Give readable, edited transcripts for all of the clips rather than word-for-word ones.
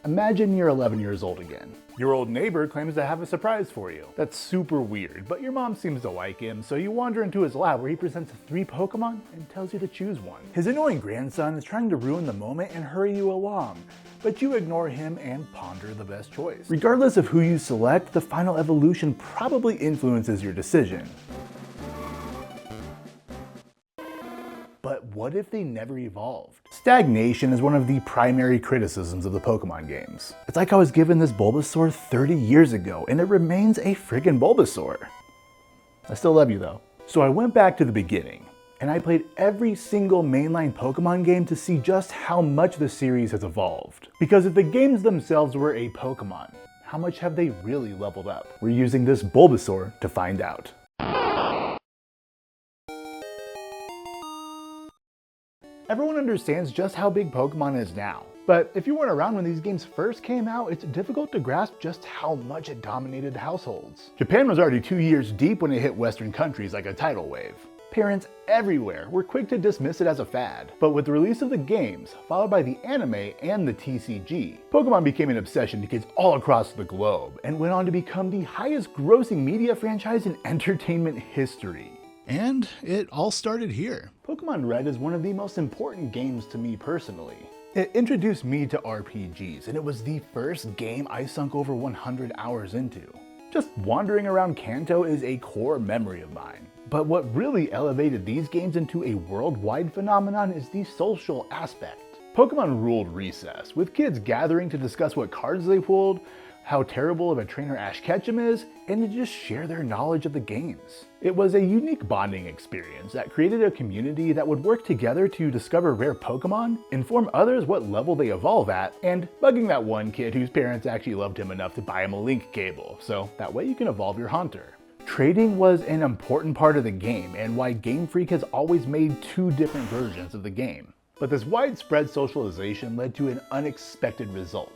Imagine you're 11 years old again. Your old neighbor claims to have a surprise for you. That's super weird, but your mom seems to like him, so you wander into his lab where he presents 3 Pokemon and tells you to choose one. His annoying grandson is trying to ruin the moment and hurry you along, but you ignore him and ponder the best choice. Regardless of who you select, the final evolution probably influences your decision. But what if they never evolved? Stagnation is one of the primary criticisms of the Pokemon games. It's like I was given this Bulbasaur 30 years ago and it remains a friggin' Bulbasaur. I still love you though. So I went back to the beginning and I played every single mainline Pokemon game to see just how much the series has evolved. Because if the games themselves were a Pokemon, how much have they really leveled up? We're using this Bulbasaur to find out. Everyone understands just how big Pokemon is now. But if you weren't around when these games first came out, it's difficult to grasp just how much it dominated households. Japan was already 2 years deep when it hit Western countries like a tidal wave. Parents everywhere were quick to dismiss it as a fad. But with the release of the games, followed by the anime and the TCG, Pokemon became an obsession to kids all across the globe and went on to become the highest grossing media franchise in entertainment history. And it all started here. Pokemon Red is one of the most important games to me personally. It introduced me to RPGs, and it was the first game I sunk over 100 hours into. Just wandering around Kanto is a core memory of mine. But what really elevated these games into a worldwide phenomenon is the social aspect. Pokemon ruled Recess, with kids gathering to discuss what cards they pulled, how terrible of a trainer Ash Ketchum is, and to just share their knowledge of the games. It was a unique bonding experience that created a community that would work together to discover rare Pokemon, inform others what level they evolve at, and bugging that one kid whose parents actually loved him enough to buy him a link cable, so that way you can evolve your Haunter. Trading was an important part of the game and why Game Freak has always made 2 different versions of the game. But this widespread socialization led to an unexpected result.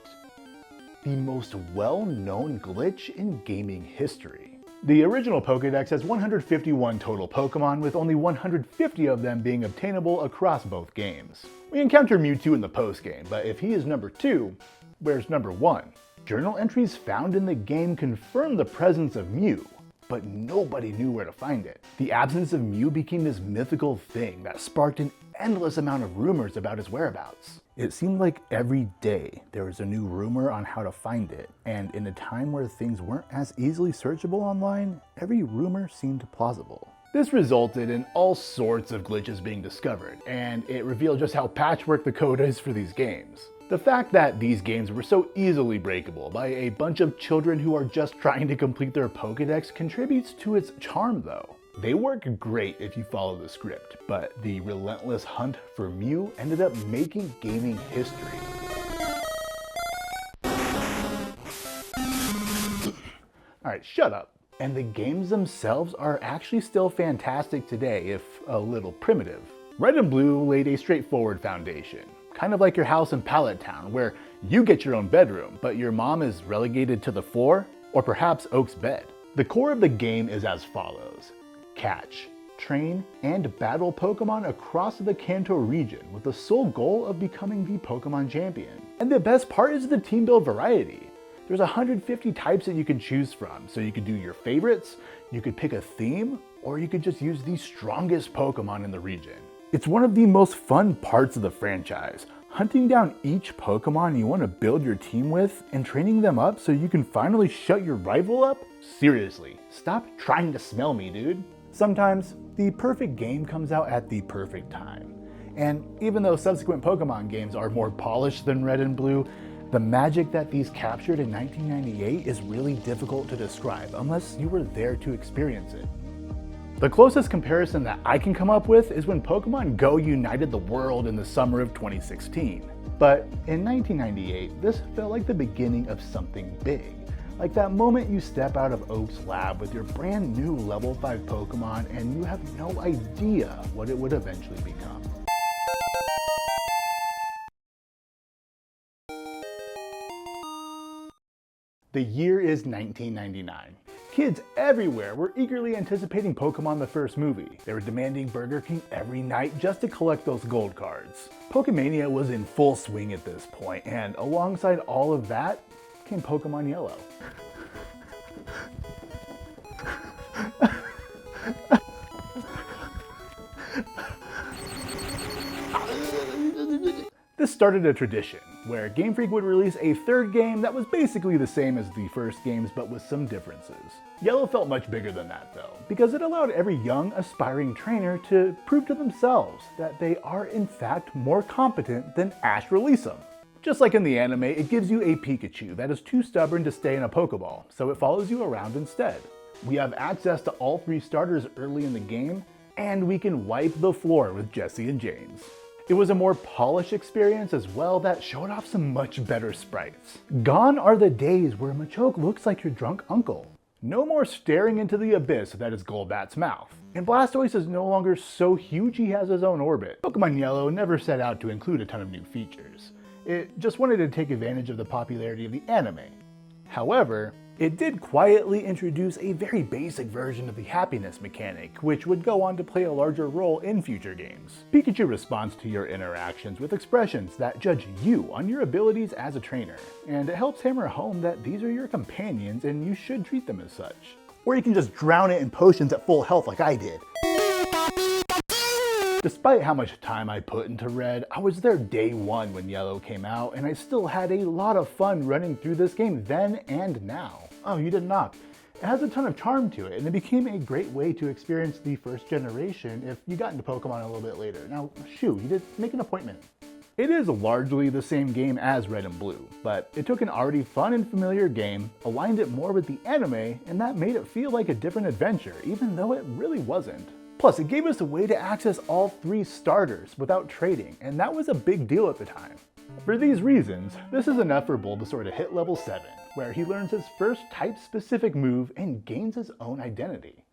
The most well-known glitch in gaming history. The original Pokédex has 151 total Pokémon, with only 150 of them being obtainable across both games. We encounter Mewtwo in the postgame, but if he is number 2, where's number 1? Journal entries found in the game confirm the presence of Mew, but nobody knew where to find it. The absence of Mew became this mythical thing that sparked an endless amount of rumors about his whereabouts. It seemed like every day there was a new rumor on how to find it, and in a time where things weren't as easily searchable online, every rumor seemed plausible. This resulted in all sorts of glitches being discovered, and it revealed just how patchwork the code is for these games. The fact that these games were so easily breakable by a bunch of children who are just trying to complete their Pokédex contributes to its charm though. They work great if you follow the script, but the relentless hunt for Mew ended up making gaming history. Alright, shut up. And the games themselves are actually still fantastic today, if a little primitive. Red and Blue laid a straightforward foundation. Kind of like your house in Pallet Town, where you get your own bedroom, but your mom is relegated to the floor, or perhaps Oak's bed. The core of the game is as follows. Catch, train, and battle Pokemon across the Kanto region with the sole goal of becoming the Pokemon champion. And the best part is the team build variety. There's 150 types that you can choose from, so you could do your favorites, you could pick a theme, or you could just use the strongest Pokemon in the region. It's one of the most fun parts of the franchise, hunting down each Pokemon you want to build your team with and training them up so you can finally shut your rival up? Seriously, stop trying to smell me, dude. Sometimes, the perfect game comes out at the perfect time. And even though subsequent Pokemon games are more polished than Red and Blue, the magic that these captured in 1998 is really difficult to describe unless you were there to experience it. The closest comparison that I can come up with is when Pokemon Go united the world in the summer of 2016. But in 1998, this felt like the beginning of something big. Like that moment you step out of Oak's lab with your brand new level 5 Pokemon and you have no idea what it would eventually become. The year is 1999. Kids everywhere were eagerly anticipating Pokémon the first movie. They were demanding Burger King every night just to collect those gold cards. Pokemania was in full swing at this point, and alongside all of that came Pokemon Yellow. This started a tradition, where Game Freak would release a third game that was basically the same as the first games but with some differences. Yellow felt much bigger than that though, because it allowed every young, aspiring trainer to prove to themselves that they are in fact more competent than Ash released them. Just like in the anime, it gives you a Pikachu that is too stubborn to stay in a Pokeball, so it follows you around instead. We have access to all 3 starters early in the game, and we can wipe the floor with Jesse and James. It was a more polished experience as well that showed off some much better sprites. Gone are the days where Machoke looks like your drunk uncle. No more staring into the abyss that is Golbat's mouth. And Blastoise is no longer so huge he has his own orbit. Pokemon Yellow never set out to include a ton of new features. It just wanted to take advantage of the popularity of the anime. However, it did quietly introduce a very basic version of the happiness mechanic, which would go on to play a larger role in future games. Pikachu responds to your interactions with expressions that judge you on your abilities as a trainer, and it helps hammer home that these are your companions and you should treat them as such. Or you can just drown it in potions at full health like I did. Despite how much time I put into Red, I was there day 1 when Yellow came out, and I still had a lot of fun running through this game then and now. Oh, you didn't knock. It has a ton of charm to it, and it became a great way to experience the first generation if you got into Pokemon a little bit later. Now, shoo, you did make an appointment. It is largely the same game as Red and Blue, but it took an already fun and familiar game, aligned it more with the anime, and that made it feel like a different adventure, even though it really wasn't. Plus, it gave us a way to access all 3 starters without trading, and that was a big deal at the time. For these reasons, this is enough for Bulbasaur to hit level 7, where he learns his first type-specific move and gains his own identity.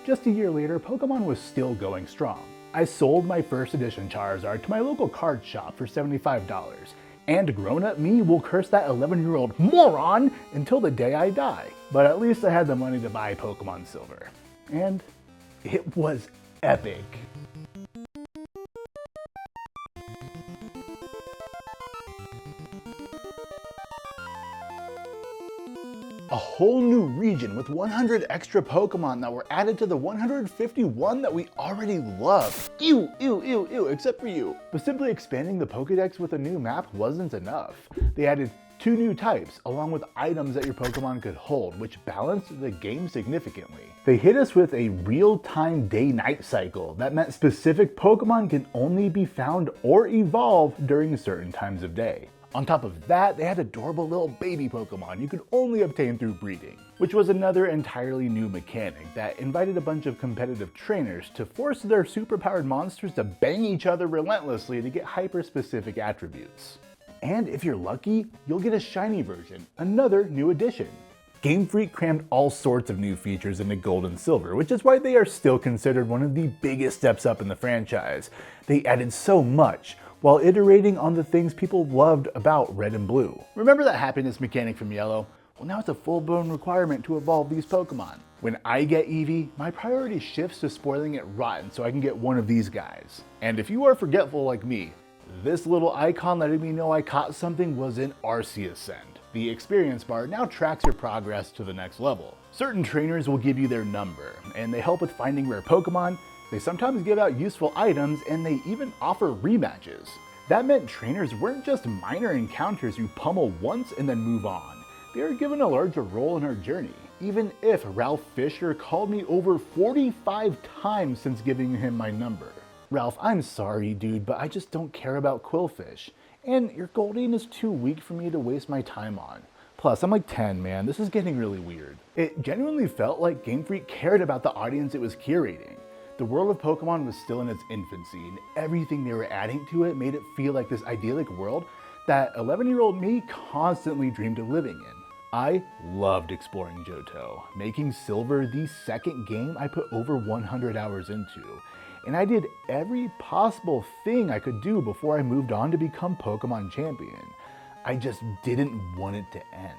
Just a year later, Pokemon was still going strong. I sold my first edition Charizard to my local card shop for $75, and grown-up me will curse that 11-year-old moron until the day I die. But at least I had the money to buy Pokemon Silver. And it was epic. A whole new region with 100 extra Pokemon that were added to the 151 that we already love. Ew, ew, ew, ew, except for you. But simply expanding the Pokédex with a new map wasn't enough. They added 2 new types, along with items that your Pokemon could hold, which balanced the game significantly. They hit us with a real-time day-night cycle that meant specific Pokemon can only be found or evolve during certain times of day. On top of that, they had adorable little baby Pokemon you could only obtain through breeding, which was another entirely new mechanic that invited a bunch of competitive trainers to force their superpowered monsters to bang each other relentlessly to get hyper-specific attributes. And if you're lucky, you'll get a shiny version, another new addition. Game Freak crammed all sorts of new features into Gold and Silver, which is why they are still considered one of the biggest steps up in the franchise. They added so much, while iterating on the things people loved about Red and Blue. Remember that happiness mechanic from Yellow? Well, now it's a full-blown requirement to evolve these Pokemon. When I get Eevee, my priority shifts to spoiling it rotten so I can get one of these guys. And if you are forgetful like me, this little icon letting me know I caught something was an Arceus send. The experience bar now tracks your progress to the next level. Certain trainers will give you their number, and they help with finding rare Pokemon. They sometimes give out useful items, and they even offer rematches. That meant trainers weren't just minor encounters you pummel once and then move on. They are given a larger role in our journey, even if Ralph Fisher called me over 45 times since giving him my number. Ralph, I'm sorry dude, but I just don't care about Quillfish. And your Goldeen is too weak for me to waste my time on. Plus, I'm like 10, man, this is getting really weird. It genuinely felt like Game Freak cared about the audience it was curating. The world of Pokemon was still in its infancy, and everything they were adding to it made it feel like this idyllic world that 11-year-old me constantly dreamed of living in. I loved exploring Johto, making Silver the second game I put over 100 hours into, and I did every possible thing I could do before I moved on to become Pokemon Champion. I just didn't want it to end.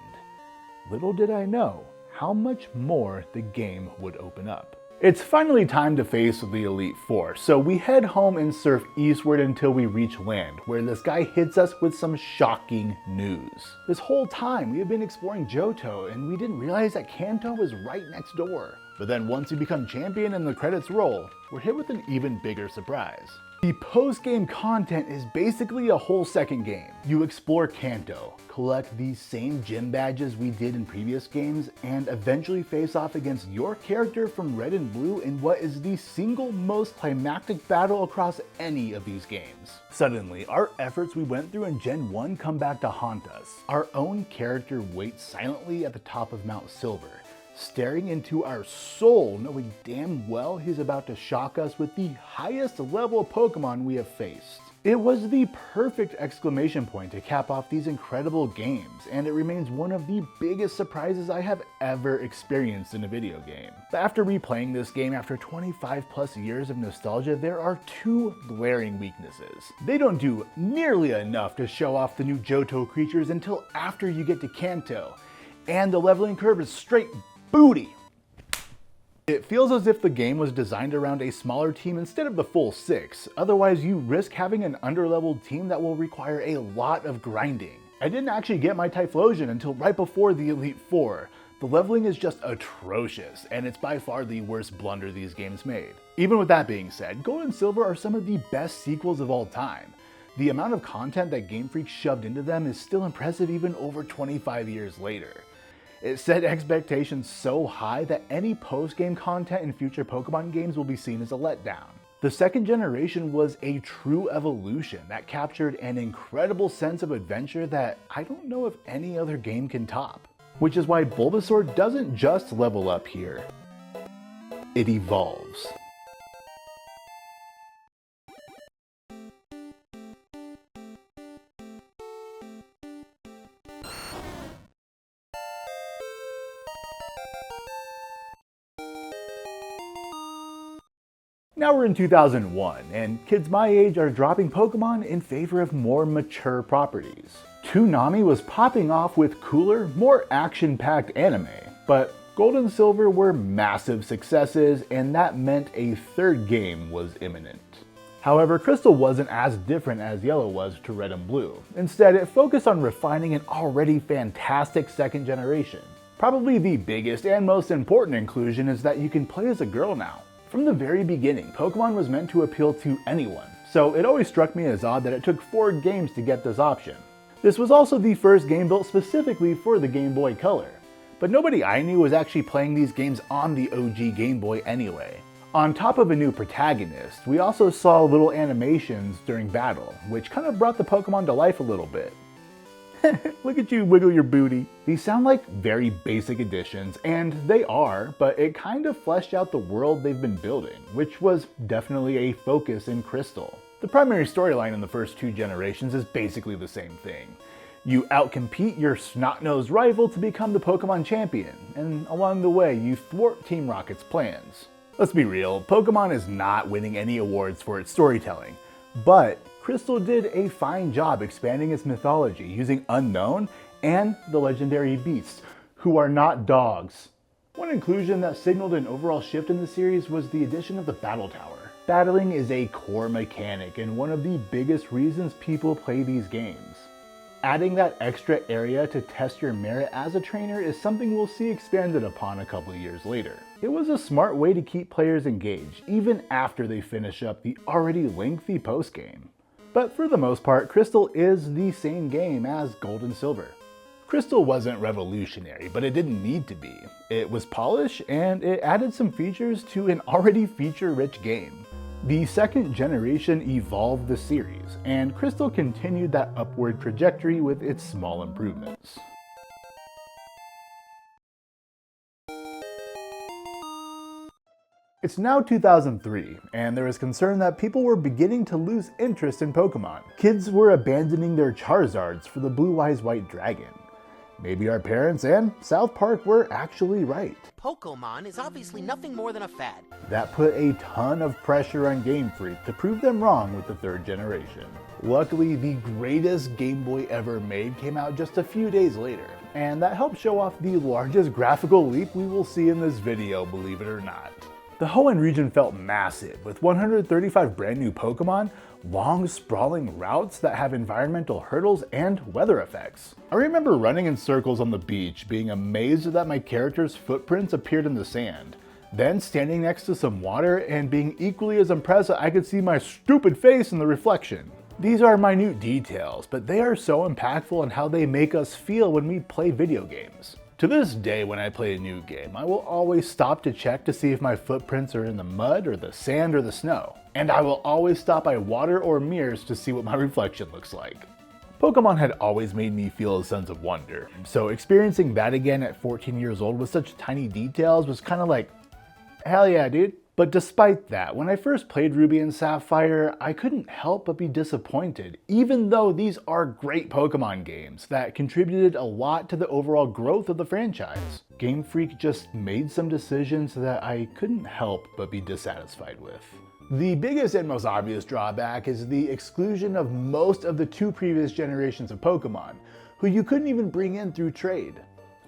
little did I know how much more the game would open up. It's finally time to face the Elite Four, so we head home and surf eastward until we reach land, where this guy hits us with some shocking news. This whole time we have been exploring Johto, and we didn't realize that Kanto was right next door. But then once we become champion and the credits roll, we're hit with an even bigger surprise. The post-game content is basically a whole second game. You explore Kanto, collect these same gym badges we did in previous games, and eventually face off against your character from Red and Blue in what is the single most climactic battle across any of these games. Suddenly, our efforts we went through in Gen 1 come back to haunt us. Our own character waits silently at the top of Mount Silver, staring into our soul, knowing damn well he's about to shock us with the highest level Pokemon we have faced. It was the perfect exclamation point to cap off these incredible games, and it remains one of the biggest surprises I have ever experienced in a video game. But after replaying this game after 25 plus years of nostalgia, there are two glaring weaknesses. They don't do nearly enough to show off the new Johto creatures until after you get to Kanto, and the leveling curve is straight booty. It feels as if the game was designed around a smaller team instead of the full 6, otherwise you risk having an underleveled team that will require a lot of grinding. I didn't actually get my Typhlosion until right before the Elite Four. The leveling is just atrocious, and it's by far the worst blunder these games made. Even with that being said, Gold and Silver are some of the best sequels of all time. The amount of content that Game Freak shoved into them is still impressive even over 25 years later. It set expectations so high that any post-game content in future Pokemon games will be seen as a letdown. The second generation was a true evolution that captured an incredible sense of adventure that I don't know if any other game can top. Which is why Bulbasaur doesn't just level up here, it evolves. Now we're in 2001, and kids my age are dropping Pokemon in favor of more mature properties. Toonami was popping off with cooler, more action-packed anime, but Gold and Silver were massive successes, and that meant a third game was imminent. However, Crystal wasn't as different as Yellow was to Red and Blue. Instead, it focused on refining an already fantastic second generation. Probably the biggest and most important inclusion is that you can play as a girl now. From the very beginning, Pokemon was meant to appeal to anyone, so it always struck me as odd that it took 4 games to get this option. This was also the first game built specifically for the Game Boy Color, but nobody I knew was actually playing these games on the OG Game Boy anyway. On top of a new protagonist, we also saw little animations during battle, which kind of brought the Pokemon to life a little bit. Look at you wiggle your booty. These sound like very basic additions, and they are, but it kind of fleshed out the world they've been building, which was definitely a focus in Crystal. The primary storyline in the first 2 generations is basically the same thing. You outcompete your snot-nosed rival to become the Pokemon champion, and along the way you thwart Team Rocket's plans. Let's be real, Pokemon is not winning any awards for its storytelling, but Crystal did a fine job expanding its mythology using Unknown and the legendary beasts, who are not dogs. One inclusion that signaled an overall shift in the series was the addition of the Battle Tower. Battling is a core mechanic and one of the biggest reasons people play these games. Adding that extra area to test your merit as a trainer is something we'll see expanded upon a couple years later. It was a smart way to keep players engaged, even after they finish up the already lengthy postgame. But for the most part, Crystal is the same game as Gold and Silver. Crystal wasn't revolutionary, but it didn't need to be. It was polished, and it added some features to an already feature-rich game. The second generation evolved the series, and Crystal continued that upward trajectory with its small improvements. It's now 2003, and there is concern that people were beginning to lose interest in Pokemon. Kids were abandoning their Charizards for the Blue Eyes White Dragon. Maybe our parents and South Park were actually right. Pokemon is obviously nothing more than a fad. That put a ton of pressure on Game Freak to prove them wrong with the third generation. Luckily, the greatest Game Boy ever made came out just a few days later, and that helped show off the largest graphical leap we will see in this video, believe it or not. The Hoenn region felt massive, with 135 brand new Pokemon, long sprawling routes that have environmental hurdles and weather effects. I remember running in circles on the beach, being amazed that my character's footprints appeared in the sand, then standing next to some water and being equally as impressed that I could see my stupid face in the reflection. These are minute details, but they are so impactful in how they make us feel when we play video games. To this day, when I play a new game, I will always stop to check to see if my footprints are in the mud or the sand or the snow. And I will always stop by water or mirrors to see what my reflection looks like. Pokemon had always made me feel a sense of wonder, so experiencing that again at 14 years old with such tiny details was kind of like, hell yeah, dude. But despite that, when I first played Ruby and Sapphire, I couldn't help but be disappointed, even though these are great Pokemon games that contributed a lot to the overall growth of the franchise. Game Freak just made some decisions that I couldn't help but be dissatisfied with. The biggest and most obvious drawback is the exclusion of most of the 2 previous generations of Pokemon, who you couldn't even bring in through trade.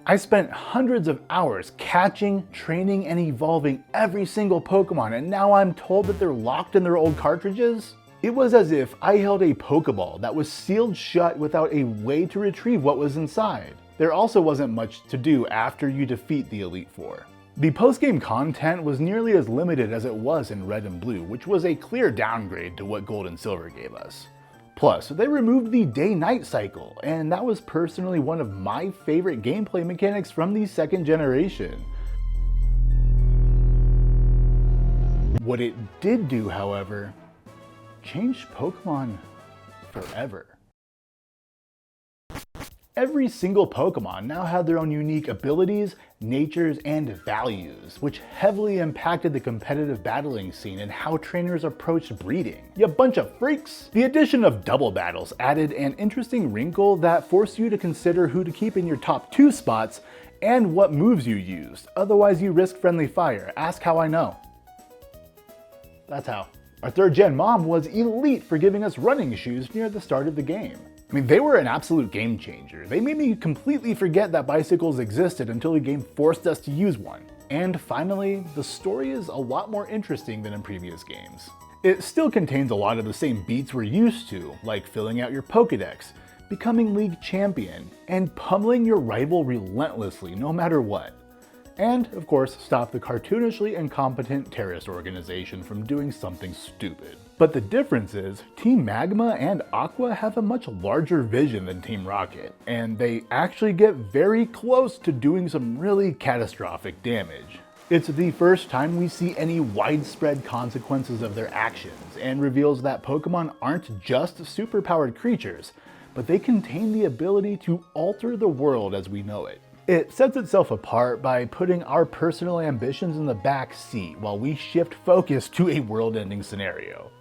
I spent hundreds of hours catching, training, and evolving every single Pokemon, and now I'm told that they're locked in their old cartridges? It was as if I held a Pokeball that was sealed shut without a way to retrieve what was inside. There also wasn't much to do after you defeat the Elite Four. The post-game content was nearly as limited as it was in Red and Blue, which was a clear downgrade to what Gold and Silver gave us. Plus, they removed the day-night cycle, and that was personally one of my favorite gameplay mechanics from the 2nd generation. What it did do, however, changed Pokemon forever. Every single Pokemon now had their own unique abilities, natures, and values, which heavily impacted the competitive battling scene and how trainers approached breeding. You bunch of freaks! The addition of double battles added an interesting wrinkle that forced you to consider who to keep in your top 2 spots and what moves you used, otherwise you risk friendly fire. Ask how I know. That's how. Our 3rd gen mom was elite for giving us running shoes near the start of the game. I mean, they were an absolute game changer. They made me completely forget that bicycles existed until the game forced us to use one. And finally, the story is a lot more interesting than in previous games. It still contains a lot of the same beats we're used to, like filling out your Pokédex, becoming league champion, and pummeling your rival relentlessly no matter what. And, of course, stop the cartoonishly incompetent terrorist organization from doing something stupid. But the difference is, Team Magma and Aqua have a much larger vision than Team Rocket, and they actually get very close to doing some really catastrophic damage. It's the first time we see any widespread consequences of their actions, and reveals that Pokemon aren't just superpowered creatures, but they contain the ability to alter the world as we know it. It sets itself apart by putting our personal ambitions in the back seat while we shift focus to a world-ending scenario.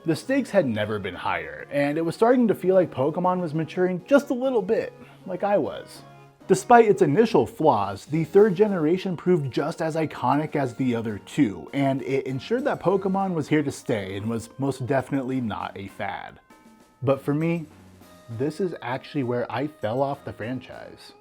The stakes had never been higher, and it was starting to feel like Pokemon was maturing just a little bit, like I was. Despite its initial flaws, the 3rd generation proved just as iconic as the other 2, and it ensured that Pokemon was here to stay and was most definitely not a fad. But for me, this is actually where I fell off the franchise.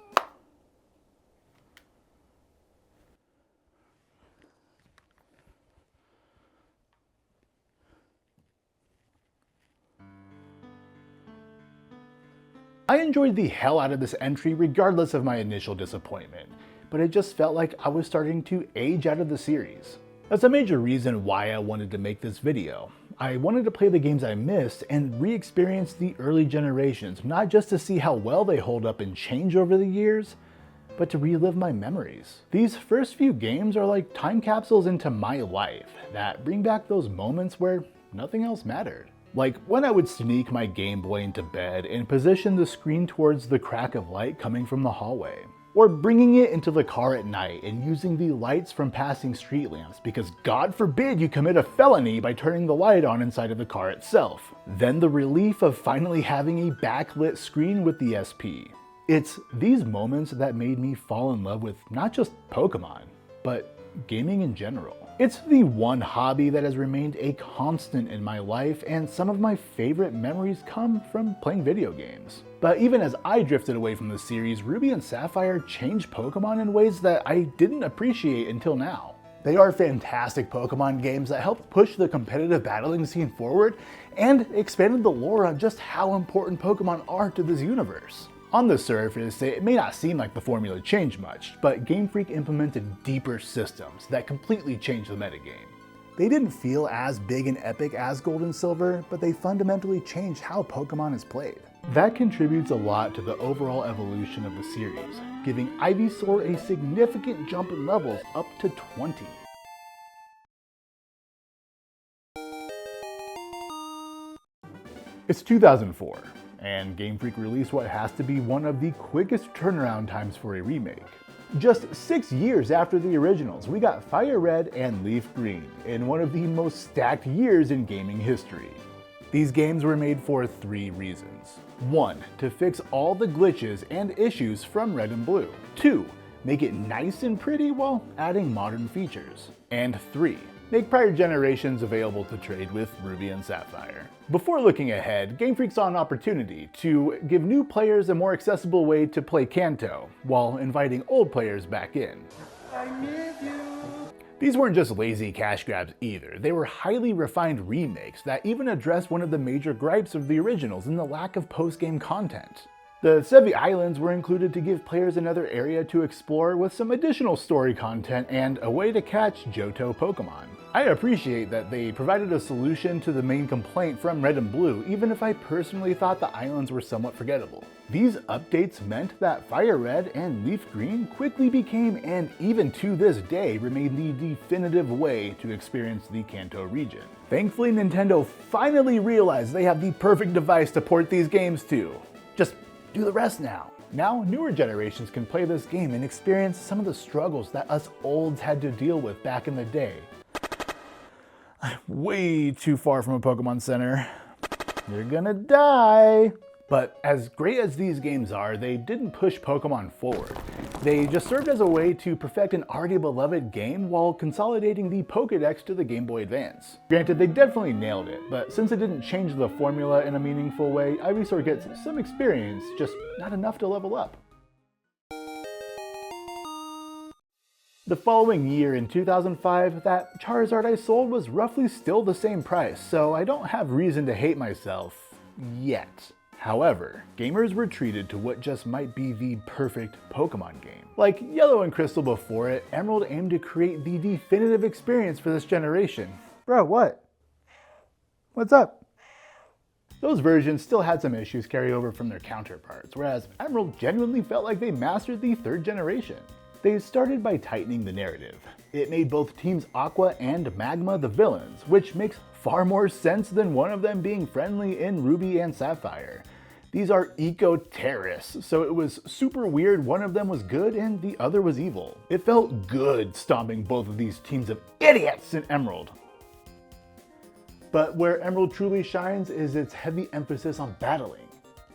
I enjoyed the hell out of this entry regardless of my initial disappointment, but it just felt like I was starting to age out of the series. That's a major reason why I wanted to make this video. I wanted to play the games I missed and re-experience the early generations, not just to see how well they hold up and change over the years, but to relive my memories. These first few games are like time capsules into my life that bring back those moments where nothing else mattered. Like when I would sneak my Game Boy into bed and position the screen towards the crack of light coming from the hallway. Or bringing it into the car at night and using the lights from passing street lamps because God forbid you commit a felony by turning the light on inside of the car itself. Then the relief of finally having a backlit screen with the SP. It's these moments that made me fall in love with not just Pokemon, but gaming in general. It's the one hobby that has remained a constant in my life, and some of my favorite memories come from playing video games. But even as I drifted away from the series, Ruby and Sapphire changed Pokémon in ways that I didn't appreciate until now. They are fantastic Pokémon games that helped push the competitive battling scene forward and expanded the lore on just how important Pokémon are to this universe. On the surface, it may not seem like the formula changed much, but Game Freak implemented deeper systems that completely changed the metagame. They didn't feel as big and epic as Gold and Silver, but they fundamentally changed how Pokémon is played. That contributes a lot to the overall evolution of the series, giving Ivysaur a significant jump in levels up to 20. It's 2004. And Game Freak released what has to be one of the quickest turnaround times for a remake. Just 6 years after the originals, we got FireRed and LeafGreen in one of the most stacked years in gaming history. These games were made for 3 reasons. 1. To fix all the glitches and issues from Red and Blue. 2. Make it nice and pretty while adding modern features. And 3. Make prior generations available to trade with Ruby and Sapphire. Before looking ahead, Game Freak saw an opportunity to give new players a more accessible way to play Kanto, while inviting old players back in. I miss you. These weren't just lazy cash grabs either, they were highly refined remakes that even addressed one of the major gripes of the originals in the lack of post-game content. The Sevi Islands were included to give players another area to explore with some additional story content and a way to catch Johto Pokemon. I appreciate that they provided a solution to the main complaint from Red and Blue, even if I personally thought the islands were somewhat forgettable. These updates meant that FireRed and LeafGreen quickly became, and even to this day, remain the definitive way to experience the Kanto region. Thankfully, Nintendo finally realized they have the perfect device to port these games to. Just do the rest now. Now, newer generations can play this game and experience some of the struggles that us olds had to deal with back in the day. I'm way too far from a Pokemon Center. You're gonna die. But as great as these games are, they didn't push Pokemon forward. They just served as a way to perfect an already beloved game while consolidating the Pokédex to the Game Boy Advance. Granted, they definitely nailed it, but since it didn't change the formula in a meaningful way, Ivysaur gets some experience, just not enough to level up. The following year, in 2005, that Charizard I sold was roughly still the same price, so I don't have reason to hate myself yet. However, gamers were treated to what just might be the perfect Pokemon game. Like Yellow and Crystal before it, Emerald aimed to create the definitive experience for this generation. Bro, what? What's up? Those versions still had some issues carry over from their counterparts, whereas Emerald genuinely felt like they mastered the 3rd generation. They started by tightening the narrative. It made both Teams Aqua and Magma the villains, which makes far more sense than one of them being friendly in Ruby and Sapphire. These are eco-terrorists, so it was super weird one of them was good and the other was evil. It felt good stomping both of these teams of idiots in Emerald. But where Emerald truly shines is its heavy emphasis on battling.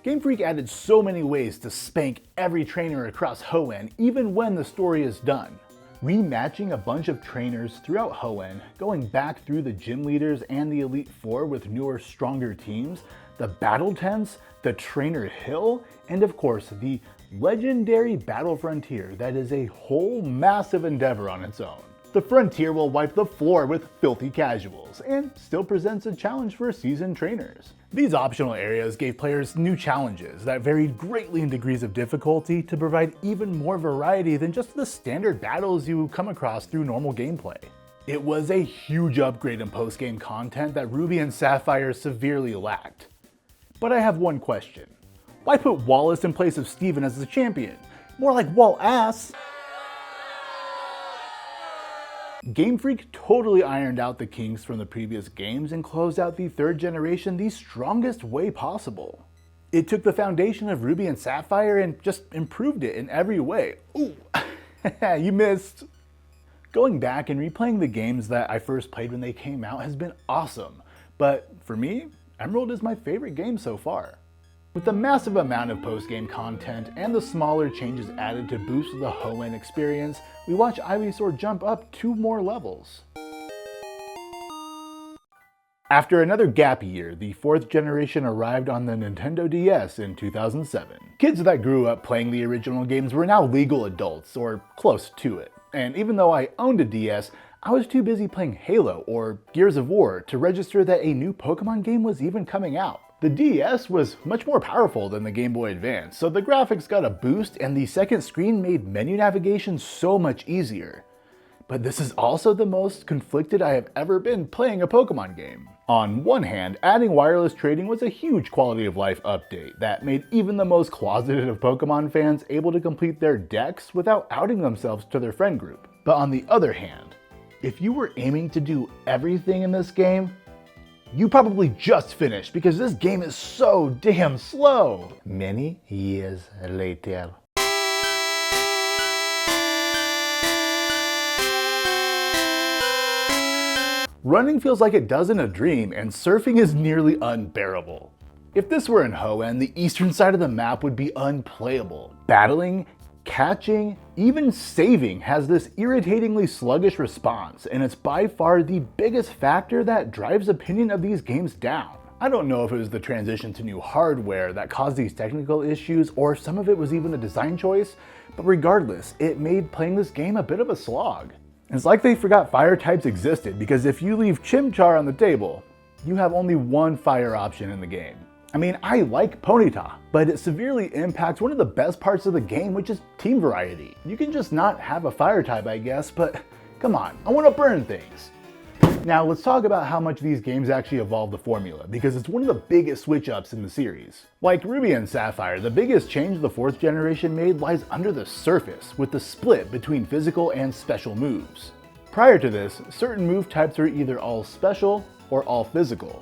Game Freak added so many ways to spank every trainer across Hoenn, even when the story is done. Rematching a bunch of trainers throughout Hoenn, going back through the gym leaders and the Elite Four with newer, stronger teams, the battle tents, the trainer hill, and of course the legendary battle frontier that is a whole massive endeavor on its own. The frontier will wipe the floor with filthy casuals, and still presents a challenge for seasoned trainers. These optional areas gave players new challenges that varied greatly in degrees of difficulty to provide even more variety than just the standard battles you come across through normal gameplay. It was a huge upgrade in post-game content that Ruby and Sapphire severely lacked. But I have one question. Why put Wallace in place of Steven as the champion? More like Wall-ass! Game Freak totally ironed out the kinks from the previous games and closed out the 3rd generation the strongest way possible. It took the foundation of Ruby and Sapphire and just improved it in every way. Ooh, you missed. Going back and replaying the games that I first played when they came out has been awesome, but for me, Emerald is my favorite game so far. With the massive amount of post-game content and the smaller changes added to boost the Hoenn experience, we watch Ivysaur jump up 2 more levels. After another gap year, the 4th generation arrived on the Nintendo DS in 2007. Kids that grew up playing the original games were now legal adults, or close to it. And even though I owned a DS, I was too busy playing Halo or Gears of War to register that a new Pokemon game was even coming out. The DS was much more powerful than the Game Boy Advance, so the graphics got a boost and the second screen made menu navigation so much easier. But this is also the most conflicted I have ever been playing a Pokemon game. On one hand, adding wireless trading was a huge quality of life update that made even the most closeted of Pokemon fans able to complete their decks without outing themselves to their friend group. But on the other hand, if you were aiming to do everything in this game, you probably just finished because this game is so damn slow. Many years later. Running feels like it does in a dream, and surfing is nearly unbearable. If this were in Hoenn, the eastern side of the map would be unplayable. Battling, catching, even saving has this irritatingly sluggish response, and it's by far the biggest factor that drives opinion of these games down. I don't know if it was the transition to new hardware that caused these technical issues, or some of it was even a design choice, but regardless, it made playing this game a bit of a slog. It's like they forgot fire types existed, because if you leave Chimchar on the table, you have only one fire option in the game. I mean, I like Ponyta, but it severely impacts one of the best parts of the game, which is team variety. You can just not have a fire type, I guess, but come on, I want to burn things. Now let's talk about how much these games actually evolved the formula, because it's one of the biggest switch ups in the series. Like Ruby and Sapphire, the biggest change the 4th generation made lies under the surface, with the split between physical and special moves. Prior to this, certain move types were either all special or all physical.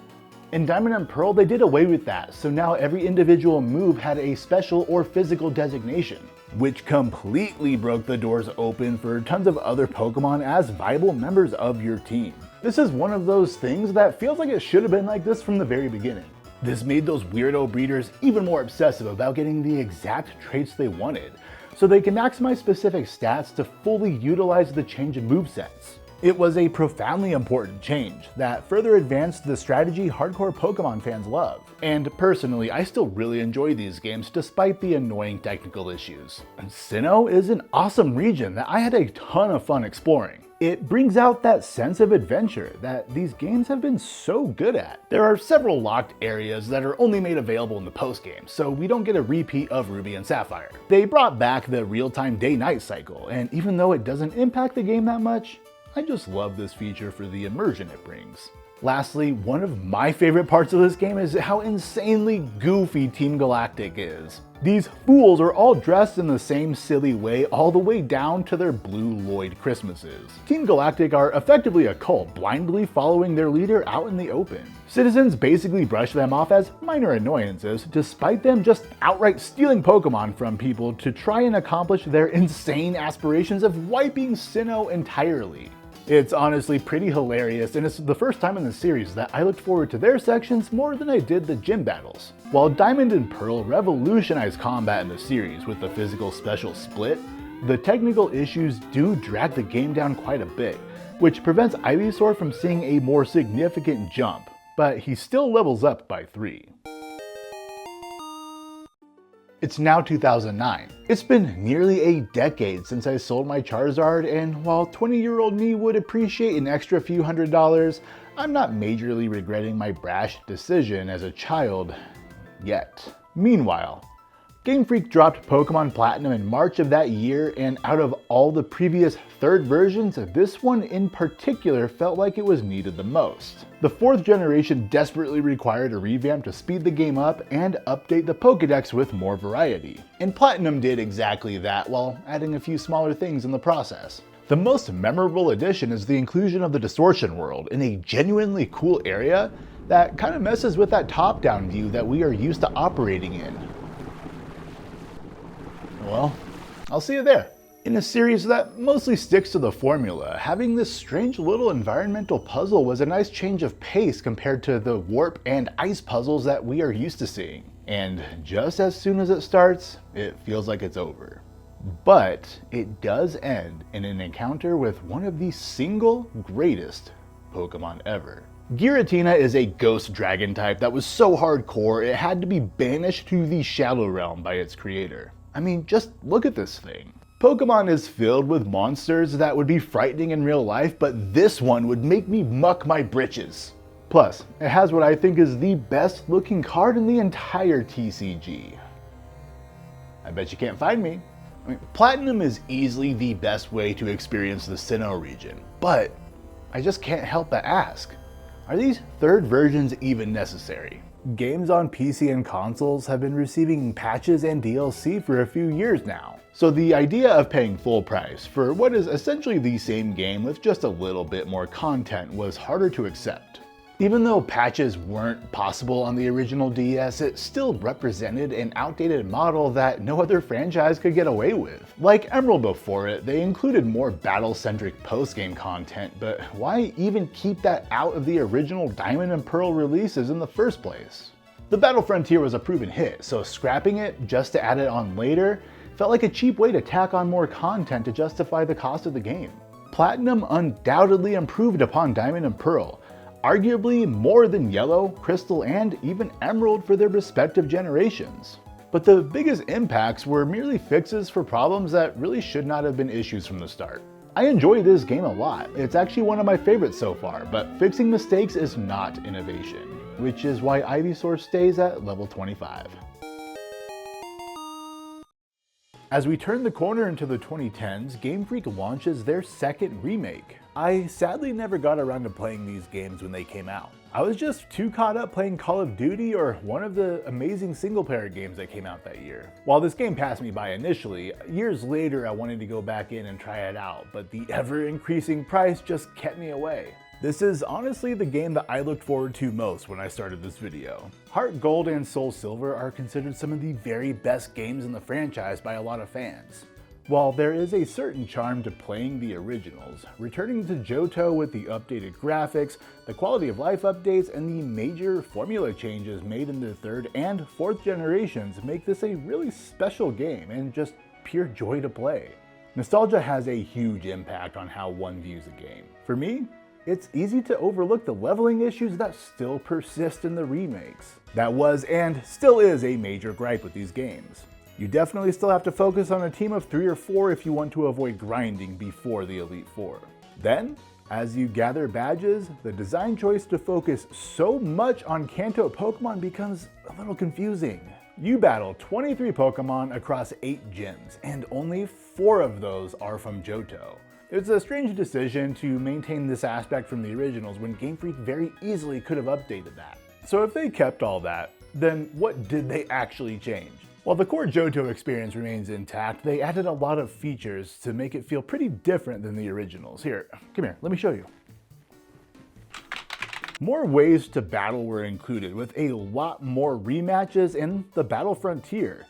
In Diamond and Pearl, they did away with that, so now every individual move had a special or physical designation, which completely broke the doors open for tons of other Pokemon as viable members of your team. This is one of those things that feels like it should have been like this from the very beginning. This made those weirdo breeders even more obsessive about getting the exact traits they wanted, so they can maximize specific stats to fully utilize the change in movesets. It was a profoundly important change that further advanced the strategy hardcore Pokemon fans love. And personally, I still really enjoy these games despite the annoying technical issues. And Sinnoh is an awesome region that I had a ton of fun exploring. It brings out that sense of adventure that these games have been so good at. There are several locked areas that are only made available in the post-game, so we don't get a repeat of Ruby and Sapphire. They brought back the real-time day-night cycle, and even though it doesn't impact the game that much, I just love this feature for the immersion it brings. Lastly, one of my favorite parts of this game is how insanely goofy Team Galactic is. These fools are all dressed in the same silly way all the way down to their blue Lloyd Christmases. Team Galactic are effectively a cult, blindly following their leader out in the open. Citizens basically brush them off as minor annoyances, despite them just outright stealing Pokemon from people to try and accomplish their insane aspirations of wiping Sinnoh entirely. It's honestly pretty hilarious, and it's the first time in the series that I looked forward to their sections more than I did the gym battles. While Diamond and Pearl revolutionized combat in the series with the physical special split, the technical issues do drag the game down quite a bit, which prevents Ivysaur from seeing a more significant jump, but he still levels up by 3. It's now 2009. It's been nearly a decade since I sold my Charizard, and while 20-year-old me would appreciate an extra few $100s, I'm not majorly regretting my brash decision as a child yet. Meanwhile, Game Freak dropped Pokemon Platinum in March of that year, and out of all the previous third versions, this one in particular felt like it was needed the most. The 4th generation desperately required a revamp to speed the game up and update the Pokédex with more variety. And Platinum did exactly that while adding a few smaller things in the process. The most memorable addition is the inclusion of the Distortion World in a genuinely cool area that kind of messes with that top-down view that we are used to operating in. Well, I'll see you there. In a series that mostly sticks to the formula, having this strange little environmental puzzle was a nice change of pace compared to the warp and ice puzzles that we are used to seeing. And just as soon as it starts, it feels like it's over. But it does end in an encounter with one of the single greatest Pokemon ever. Giratina is a ghost dragon type that was so hardcore it had to be banished to the Shadow Realm by its creator. I mean, just look at this thing. Pokemon is filled with monsters that would be frightening in real life, but this one would make me muck my britches. Plus, it has what I think is the best looking card in the entire TCG. I bet you can't find me. I mean, Platinum is easily the best way to experience the Sinnoh region, but I just can't help but ask, are these third versions even necessary? Games on PC and consoles have been receiving patches and DLC for a few years now, so the idea of paying full price for what is essentially the same game with just a little bit more content was harder to accept. Even though patches weren't possible on the original DS, it still represented an outdated model that no other franchise could get away with. Like Emerald before it, they included more battle-centric post-game content, but why even keep that out of the original Diamond and Pearl releases in the first place? The Battle Frontier was a proven hit, so scrapping it just to add it on later felt like a cheap way to tack on more content to justify the cost of the game. Platinum undoubtedly improved upon Diamond and Pearl, arguably more than Yellow, Crystal, and even Emerald for their respective generations. But the biggest impacts were merely fixes for problems that really should not have been issues from the start. I enjoy this game a lot. It's actually one of my favorites so far, but fixing mistakes is not innovation, which is why Ivysaur stays at level 25. As we turn the corner into the 2010s, Game Freak launches their second remake. I sadly never got around to playing these games when they came out. I was just too caught up playing Call of Duty or one of the amazing single-player games that came out that year. While this game passed me by initially, years later I wanted to go back in and try it out, but the ever-increasing price just kept me away. This is honestly the game that I looked forward to most when I started this video. HeartGold and SoulSilver are considered some of the very best games in the franchise by a lot of fans. While there is a certain charm to playing the originals, returning to Johto with the updated graphics, the quality of life updates, and the major formula changes made in the third and fourth generations make this a really special game and just pure joy to play. Nostalgia has a huge impact on how one views a game. For me, it's easy to overlook the leveling issues that still persist in the remakes. That was and still is a major gripe with these games. You definitely still have to focus on a team of 3 or 4 if you want to avoid grinding before the Elite Four. Then, as you gather badges, the design choice to focus so much on Kanto Pokemon becomes a little confusing. You battle 23 Pokemon across 8 gyms, and only 4 of those are from Johto. It's a strange decision to maintain this aspect from the originals when Game Freak very easily could have updated that. So if they kept all that, then what did they actually change? While the core Johto experience remains intact, they added a lot of features to make it feel pretty different than the originals. Here, come here, let me show you. More ways to battle were included, with a lot more rematches in the Battle Frontier.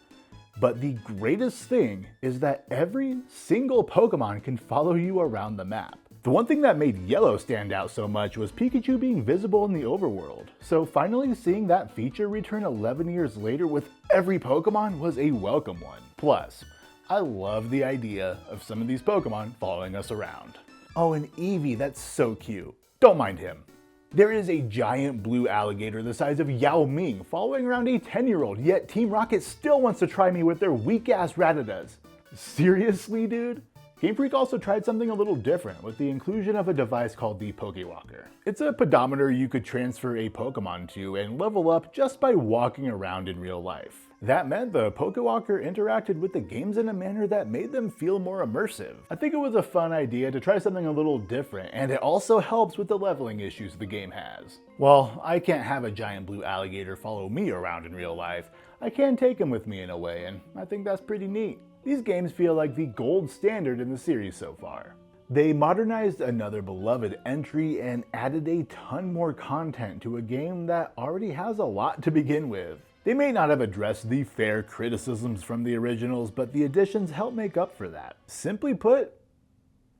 But the greatest thing is that every single Pokemon can follow you around the map. The one thing that made Yellow stand out so much was Pikachu being visible in the overworld. So finally seeing that feature return 11 years later with every Pokemon was a welcome one. Plus, I love the idea of some of these Pokemon following us around. Oh, and Eevee, that's so cute. Don't mind him. There is a giant blue alligator the size of Yao Ming following around a 10-year-old, yet Team Rocket still wants to try me with their weak-ass Rattatas. Seriously, dude? Game Freak also tried something a little different with the inclusion of a device called the Pokewalker. It's a pedometer you could transfer a Pokemon to and level up just by walking around in real life. That meant the Pokewalker interacted with the games in a manner that made them feel more immersive. I think it was a fun idea to try something a little different, and it also helps with the leveling issues the game has. While I can't have a giant blue alligator follow me around in real life, I can take him with me in a way, and I think that's pretty neat. These games feel like the gold standard in the series so far. They modernized another beloved entry and added a ton more content to a game that already has a lot to begin with. They may not have addressed the fair criticisms from the originals, but the additions help make up for that. Simply put,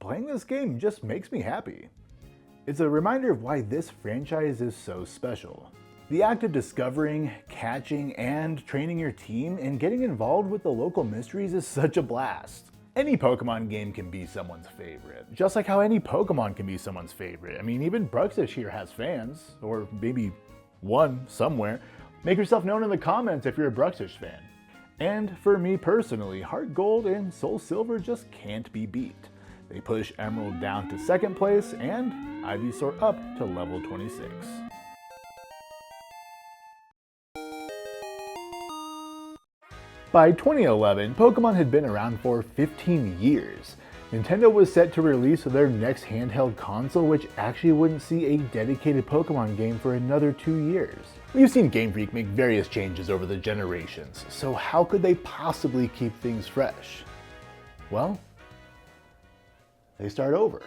playing this game just makes me happy. It's a reminder of why this franchise is so special. The act of discovering, catching, and training your team and getting involved with the local mysteries is such a blast. Any Pokemon game can be someone's favorite, just like how any Pokemon can be someone's favorite. I mean, even Bruxish here has fans, or maybe one somewhere. Make yourself known in the comments if you're a Bruxish fan. And for me personally, HeartGold and SoulSilver just can't be beat. They push Emerald down to 2nd place and Ivysaur up to level 26. By 2011, Pokemon had been around for 15 years. Nintendo was set to release their next handheld console, which actually wouldn't see a dedicated Pokemon game for another 2 years. We've seen Game Freak make various changes over the generations, so how could they possibly keep things fresh? Well, they start over.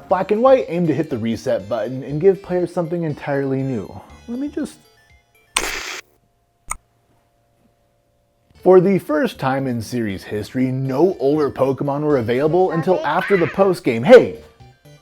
Black and White aim to hit the reset button and give players something entirely new. Let me just... For the first time in series history, no older Pokemon were available until after the post-game. Hey,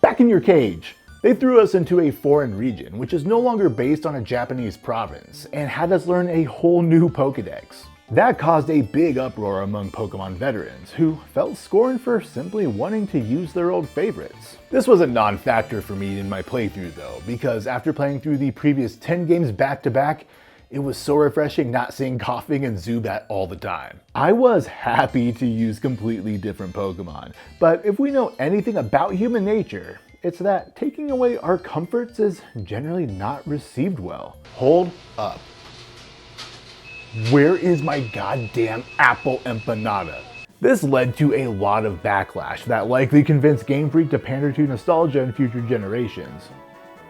back in your cage! They threw us into a foreign region, which is no longer based on a Japanese province, and had us learn a whole new Pokedex. That caused a big uproar among Pokemon veterans, who felt scorned for simply wanting to use their old favorites. This was a non-factor for me in my playthrough though, because after playing through the previous 10 games back to back, it was so refreshing not seeing Coughing and Zubat all the time. I was happy to use completely different Pokemon, but if we know anything about human nature, it's that taking away our comforts is generally not received well. Hold up. Where is my goddamn apple empanada? This led to a lot of backlash that likely convinced Game Freak to pander to nostalgia in future generations.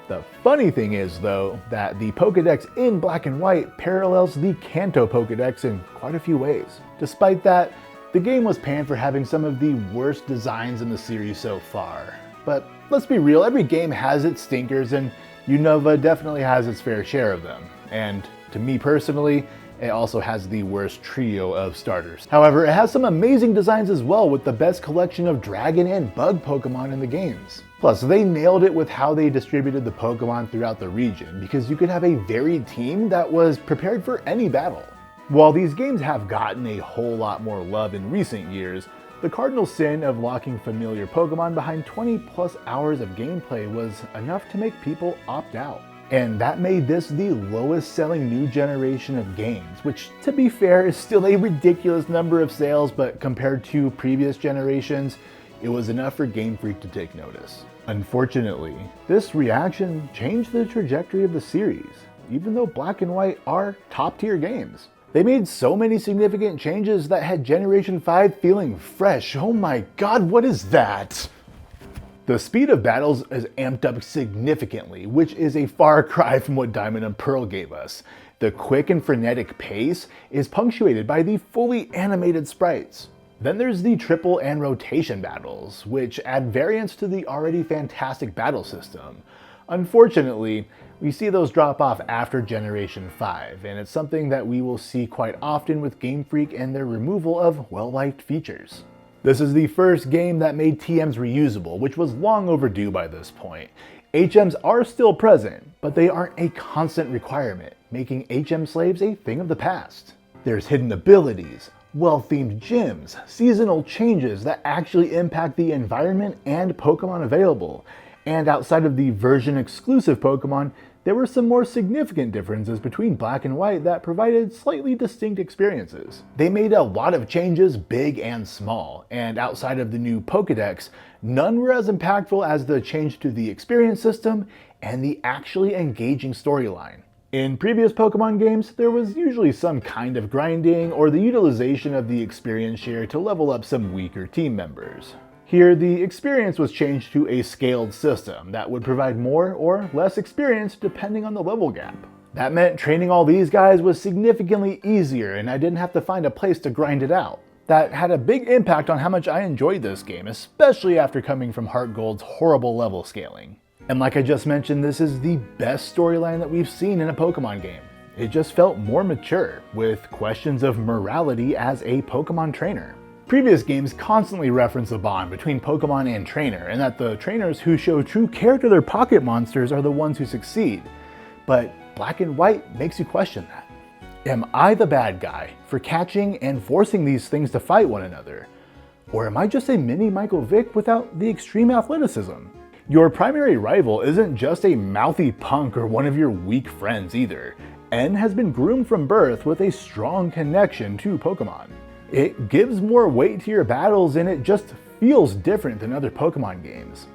The funny thing is though, that the Pokedex in Black and White parallels the Kanto Pokedex in quite a few ways. Despite that, the game was panned for having some of the worst designs in the series so far. But let's be real, every game has its stinkers and Unova definitely has its fair share of them. And to me personally, it also has the worst trio of starters. However, it has some amazing designs as well, with the best collection of dragon and bug Pokemon in the games. Plus, they nailed it with how they distributed the Pokemon throughout the region, because you could have a varied team that was prepared for any battle. While these games have gotten a whole lot more love in recent years, the cardinal sin of locking familiar Pokemon behind 20 plus hours of gameplay was enough to make people opt out. And that made this the lowest selling new generation of games, which to be fair is still a ridiculous number of sales, but compared to previous generations, it was enough for Game Freak to take notice. Unfortunately, this reaction changed the trajectory of the series, even though Black and White are top tier games. They made so many significant changes that had Generation 5 feeling fresh. Oh my god, what is that? The speed of battles is amped up significantly, which is a far cry from what Diamond and Pearl gave us. The quick and frenetic pace is punctuated by the fully animated sprites. Then there's the triple and rotation battles, which add variance to the already fantastic battle system. Unfortunately, we see those drop off after Generation 5, and it's something that we will see quite often with Game Freak and their removal of well-liked features. This is the first game that made TMs reusable, which was long overdue by this point. HMs are still present, but they aren't a constant requirement, making HM slaves a thing of the past. There's hidden abilities, well-themed gyms, seasonal changes that actually impact the environment and Pokemon available, and outside of the version-exclusive Pokemon, there were some more significant differences between Black and White that provided slightly distinct experiences. They made a lot of changes, big and small, and outside of the new Pokedex, none were as impactful as the change to the experience system and the actually engaging storyline. In previous Pokemon games, there was usually some kind of grinding or the utilization of the experience share to level up some weaker team members. Here, the experience was changed to a scaled system that would provide more or less experience depending on the level gap. That meant training all these guys was significantly easier and I didn't have to find a place to grind it out. That had a big impact on how much I enjoyed this game, especially after coming from HeartGold's horrible level scaling. And like I just mentioned, this is the best storyline that we've seen in a Pokemon game. It just felt more mature, with questions of morality as a Pokemon trainer. Previous games constantly reference the bond between Pokemon and trainer, and that the trainers who show true care to their pocket monsters are the ones who succeed. But Black and White makes you question that. Am I the bad guy for catching and forcing these things to fight one another? Or am I just a mini Michael Vick without the extreme athleticism? Your primary rival isn't just a mouthy punk or one of your weak friends either. N has been groomed from birth with a strong connection to Pokemon. It gives more weight to your battles and it just feels different than other Pokemon games.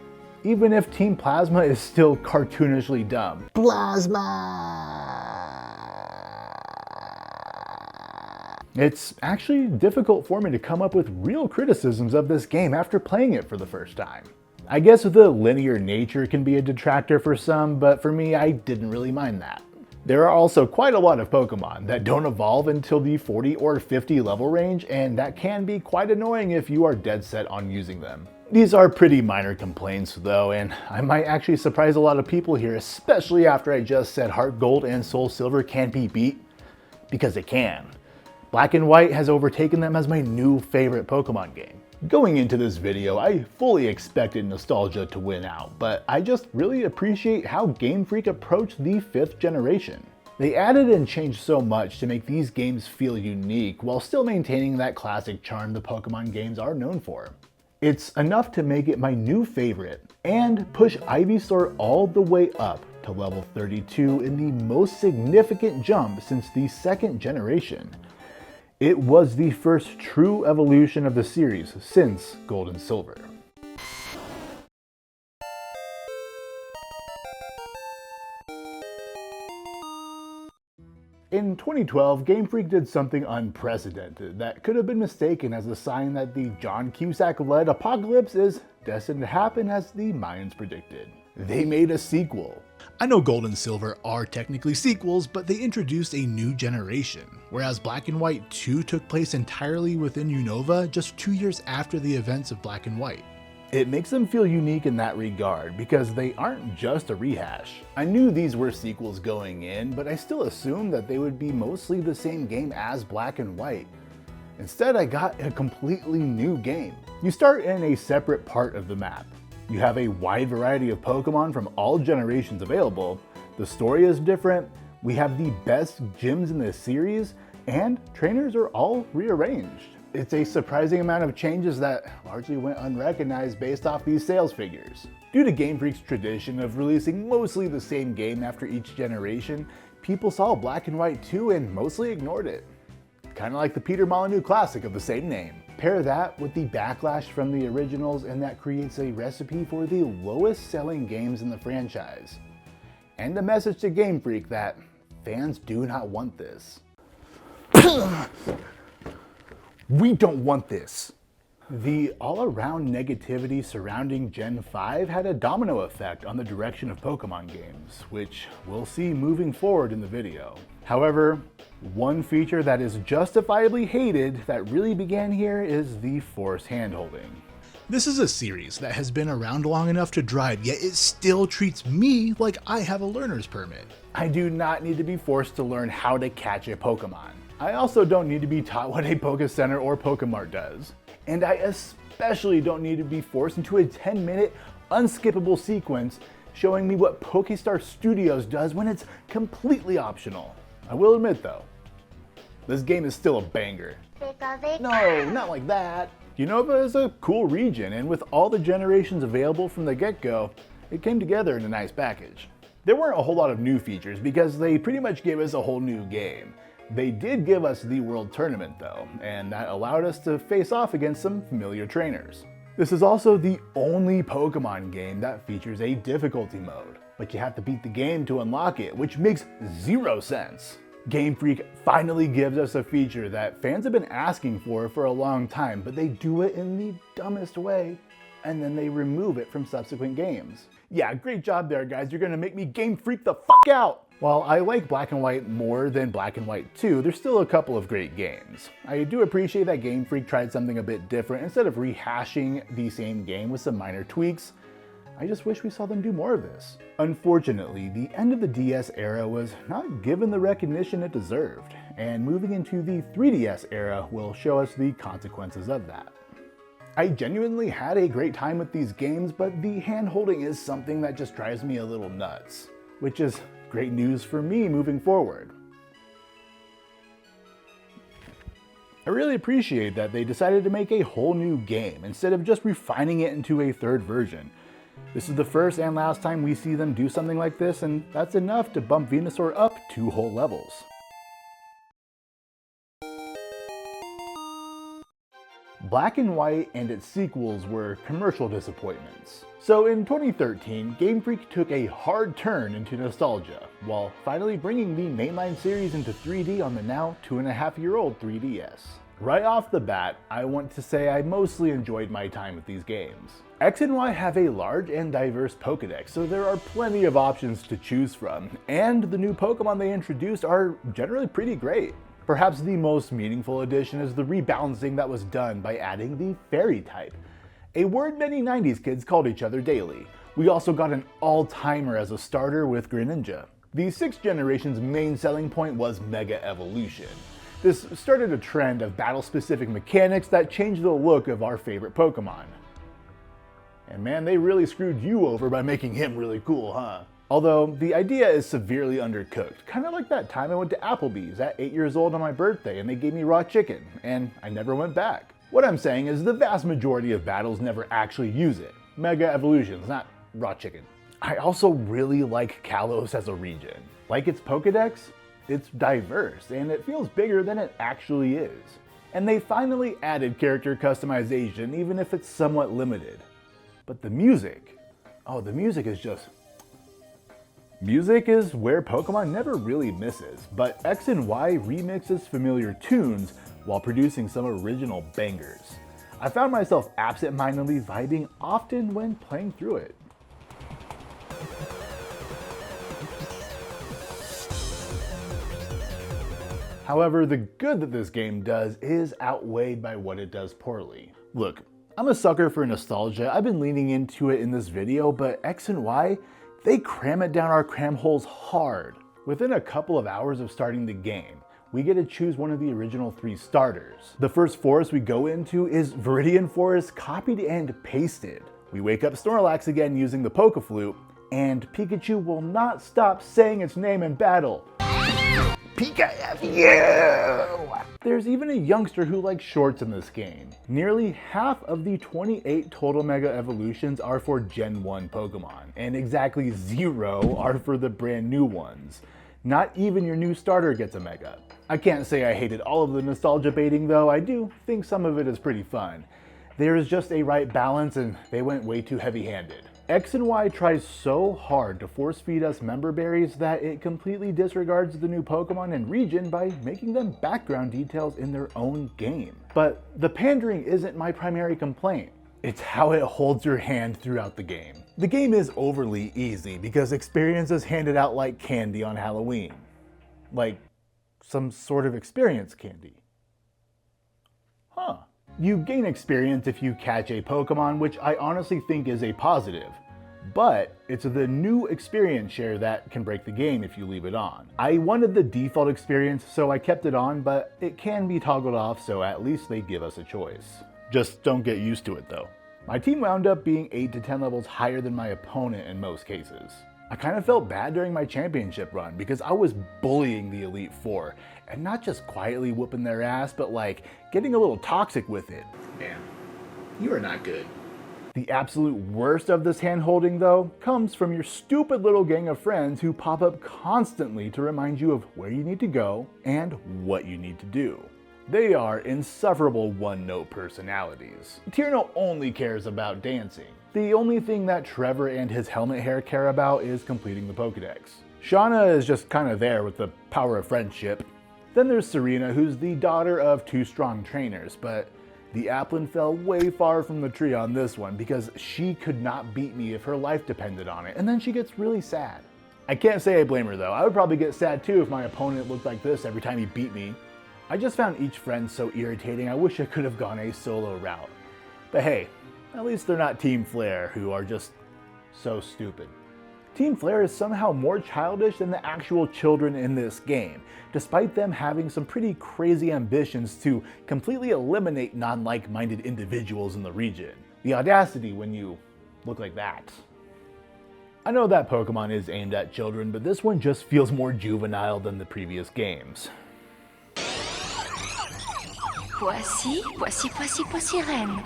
Even if Team Plasma is still cartoonishly dumb. It's actually difficult for me to come up with real criticisms of this game after playing it for the first time. I guess the linear nature can be a detractor for some, but for me, I didn't really mind that. There are also quite a lot of Pokemon that don't evolve until the 40 or 50 level range, and that can be quite annoying if you are dead set on using them. These are pretty minor complaints though, and I might actually surprise a lot of people here, especially after I just said HeartGold and SoulSilver can't be beat, because it can. Black and White has overtaken them as my new favorite Pokemon game. Going into this video, I fully expected nostalgia to win out, but I just really appreciate how Game Freak approached the 5th generation. They added and changed so much to make these games feel unique while still maintaining that classic charm the Pokemon games are known for. It's enough to make it my new favorite and push Ivysaur all the way up to level 32 in the most significant jump since the 2nd generation. It was the first true evolution of the series since Gold and Silver. In 2012, Game Freak did something unprecedented that could have been mistaken as a sign that the John Cusack-led apocalypse is destined to happen as the Mayans predicted. They made a sequel. I know Gold and Silver are technically sequels, but they introduced a new generation, whereas Black and White 2 took place entirely within Unova just 2 years after the events of Black and White. It makes them feel unique in that regard because they aren't just a rehash. I knew these were sequels going in, but I still assumed that they would be mostly the same game as Black and White. Instead, I got a completely new game. You start in a separate part of the map. You have a wide variety of Pokemon from all generations available, the story is different, we have the best gyms in the series, and trainers are all rearranged. It's a surprising amount of changes that largely went unrecognized based off these sales figures. Due to Game Freak's tradition of releasing mostly the same game after each generation, people saw Black and White 2 and mostly ignored it. Kinda like the Peter Molyneux classic of the same name. Pair that with the backlash from the originals and that creates a recipe for the lowest selling games in the franchise. And a message to Game Freak that fans do not want this. We don't want this. The all-around negativity surrounding Gen 5 had a domino effect on the direction of Pokemon games, which we'll see moving forward in the video. However, one feature that is justifiably hated that really began here is the forced handholding. This is a series that has been around long enough to drive, yet it still treats me like I have a learner's permit. I do not need to be forced to learn how to catch a Pokemon. I also don't need to be taught what a Pokécenter or Pokemart does. And I especially don't need to be forced into a 10-minute unskippable sequence showing me what Pokestar Studios does when it's completely optional. I will admit though, this game is still a banger. No, not like that. Unova is a cool region, and with all the generations available from the get-go, it came together in a nice package. There weren't a whole lot of new features because they pretty much gave us a whole new game. They did give us the World Tournament though, and that allowed us to face off against some familiar trainers. This is also the only Pokemon game that features a difficulty mode, but you have to beat the game to unlock it, which makes zero sense. Game Freak finally gives us a feature that fans have been asking for a long time, but they do it in the dumbest way, and then they remove it from subsequent games. Yeah, great job there guys, you're gonna make me Game Freak the fuck out! While I like Black and White more than Black and White 2, there's still a couple of great games. I do appreciate that Game Freak tried something a bit different instead of rehashing the same game with some minor tweaks. I just wish we saw them do more of this. Unfortunately, the end of the DS era was not given the recognition it deserved, and moving into the 3DS era will show us the consequences of that. I genuinely had a great time with these games, but the hand-holding is something that just drives me a little nuts, which is great news for me moving forward. I really appreciate that they decided to make a whole new game instead of just refining it into a third version. This is the first and last time we see them do something like this, and that's enough to bump Venusaur up 2 whole levels. Black and White and its sequels were commercial disappointments. So in 2013, Game Freak took a hard turn into nostalgia, while finally bringing the mainline series into 3D on the now 2.5-year-old 3DS. Right off the bat, I want to say I mostly enjoyed my time with these games. X and Y have a large and diverse Pokédex, so there are plenty of options to choose from, and the new Pokémon they introduced are generally pretty great. Perhaps the most meaningful addition is the rebalancing that was done by adding the Fairy type, a word many 90s kids called each other daily. We also got an all-timer as a starter with Greninja. The 6th generation's main selling point was Mega Evolution. This started a trend of battle-specific mechanics that changed the look of our favorite Pokémon. And man, they really screwed you over by making him really cool, huh? Although, the idea is severely undercooked, kind of like that time I went to Applebee's at 8 years old on my birthday and they gave me raw chicken, and I never went back. What I'm saying is the vast majority of battles never actually use it. Mega Evolutions, not raw chicken. I also really like Kalos as a region. Like its Pokédex, it's diverse, and it feels bigger than it actually is. And they finally added character customization, even if it's somewhat limited. But the music, the music is just... Music is where Pokémon never really misses, but X and Y remixes familiar tunes while producing some original bangers. I found myself absent-mindedly vibing often when playing through it. However, the good that this game does is outweighed by what it does poorly. Look, I'm a sucker for nostalgia. I've been leaning into it in this video, but X and Y, they cram it down our cram holes hard. Within a couple of hours of starting the game, we get to choose one of the original 3 starters. The first forest we go into is Viridian Forest copied and pasted. We wake up Snorlax again using the Poké-Flute, and Pikachu will not stop saying its name in battle. Pikachu! There's even a youngster who likes shorts in this game. Nearly half of the 28 total Mega Evolutions are for Gen 1 Pokemon, and exactly 0 are for the brand new ones. Not even your new starter gets a Mega. I can't say I hated all of the nostalgia baiting though, I do think some of it is pretty fun. There is just a right balance and they went way too heavy-handed. X and Y tries so hard to force feed us member berries that it completely disregards the new Pokemon and region by making them background details in their own game. But the pandering isn't my primary complaint. It's how it holds your hand throughout the game. The game is overly easy because experience is handed out like candy on Halloween. Like some sort of experience candy. Huh. You gain experience if you catch a Pokemon, which I honestly think is a positive. But it's the new experience share that can break the game if you leave it on. I wanted the default experience, so I kept it on, but it can be toggled off, so at least they give us a choice. Just don't get used to it though. My team wound up being 8 to 10 levels higher than my opponent in most cases. I kind of felt bad during my championship run because I was bullying the Elite Four, and not just quietly whooping their ass, but like getting a little toxic with it. Man, you are not good. The absolute worst of this hand-holding though comes from your stupid little gang of friends who pop up constantly to remind you of where you need to go and what you need to do. They are insufferable one-note personalities. Tierno only cares about dancing. The only thing that Trevor and his helmet hair care about is completing the Pokédex. Shauna is just kind of there with the power of friendship. Then there's Serena, who's the daughter of 2 strong trainers, but the Applin fell way far from the tree on this one because she could not beat me if her life depended on it, and then she gets really sad. I can't say I blame her though. I would probably get sad too if my opponent looked like this every time he beat me. I just found each friend so irritating, I wish I could have gone a solo route. But hey, at least they're not Team Flare, who are just So stupid. Team Flare is somehow more childish than the actual children in this game, despite them having some pretty crazy ambitions to completely eliminate non-like-minded individuals in the region. The audacity when you look like that. I know that Pokemon is aimed at children, but this one just feels more juvenile than the previous games. Voici reine.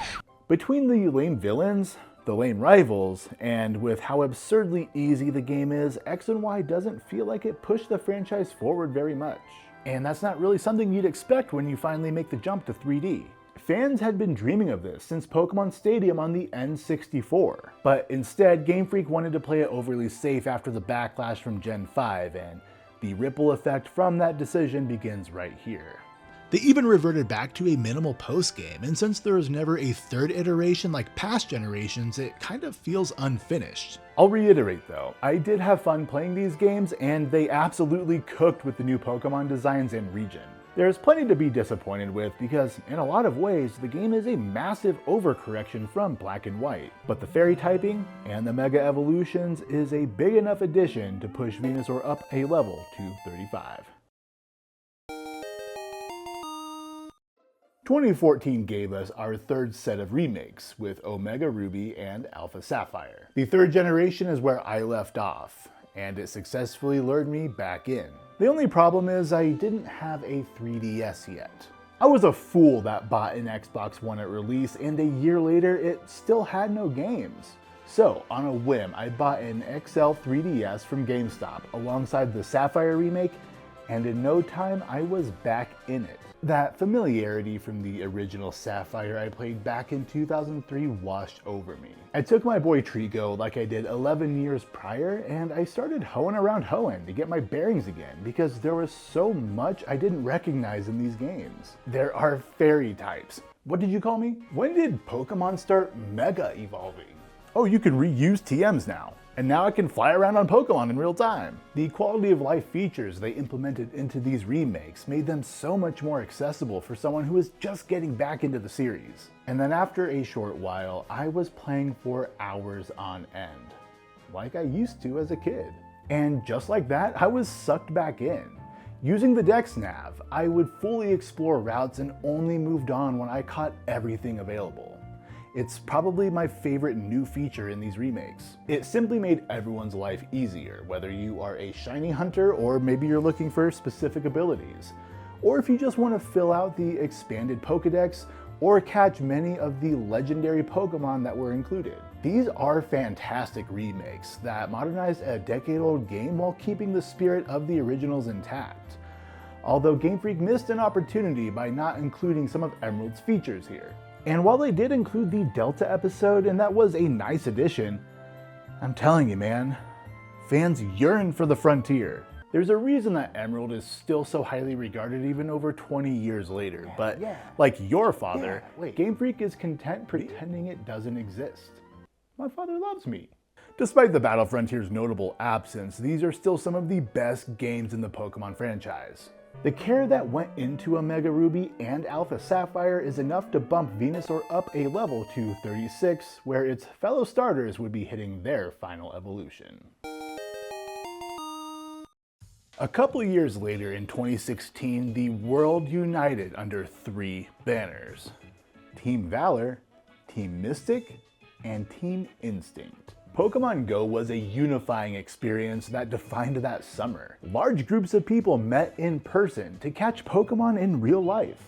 Between the lame villains, the lame rivals, and with how absurdly easy the game is, X and Y doesn't feel like it pushed the franchise forward very much. And that's not really something you'd expect when you finally make the jump to 3D. Fans had been dreaming of this since Pokemon Stadium on the N64, but instead Game Freak wanted to play it overly safe after the backlash from Gen 5, and the ripple effect from that decision begins right here. They even reverted back to a minimal post-game, and since there was never a third iteration like past generations, it kind of feels unfinished. I'll reiterate though, I did have fun playing these games, and they absolutely cooked with the new Pokemon designs and region. There's plenty to be disappointed with because, in a lot of ways, the game is a massive overcorrection from Black and White. But the fairy typing and the Mega Evolutions is a big enough addition to push Venusaur up a level to 35. 2014 gave us our third set of remakes with Omega Ruby and Alpha Sapphire. The third generation is where I left off, and it successfully lured me back in. The only problem is I didn't have a 3DS yet. I was a fool that bought an Xbox One at release, and a year later it still had no games. So, on a whim, I bought an XL 3DS from GameStop alongside the Sapphire remake, and in no time I was back in it. That familiarity from the original Sapphire I played back in 2003 washed over me. I took my boy Trico like I did 11 years prior, and I started hoeing around Hoenn to get my bearings again because there was so much I didn't recognize in these games. There are fairy types. What did you call me? When did Pokemon start mega evolving? Oh, you can reuse TMs now. And now I can fly around on Pokemon in real time. The quality of life features they implemented into these remakes made them so much more accessible for someone who is just getting back into the series. And then after a short while, I was playing for hours on end, like I used to as a kid. And just like that, I was sucked back in. Using the Dex Nav, I would fully explore routes and only moved on when I caught everything available. It's probably my favorite new feature in these remakes. It simply made everyone's life easier, whether you are a shiny hunter or maybe you're looking for specific abilities. Or if you just want to fill out the expanded Pokedex or catch many of the legendary Pokemon that were included. These are fantastic remakes that modernized a decade-old game while keeping the spirit of the originals intact. Although Game Freak missed an opportunity by not including some of Emerald's features here. And while they did include the Delta episode, and that was a nice addition, I'm telling you man, fans yearn for the frontier. There's a reason that Emerald is still so highly regarded even over 20 years later, but like your father, Game Freak is content pretending it doesn't exist. My father loves me. Despite the Battle Frontier's notable absence, these are still some of the best games in the Pokemon franchise. The care that went into Omega Ruby and Alpha Sapphire is enough to bump Venusaur up a level to 36, where its fellow starters would be hitting their final evolution. A couple years later in 2016, the world united under 3 banners: Team Valor, Team Mystic, and Team Instinct. Pokemon Go was a unifying experience that defined that summer. Large groups of people met in person to catch Pokemon in real life.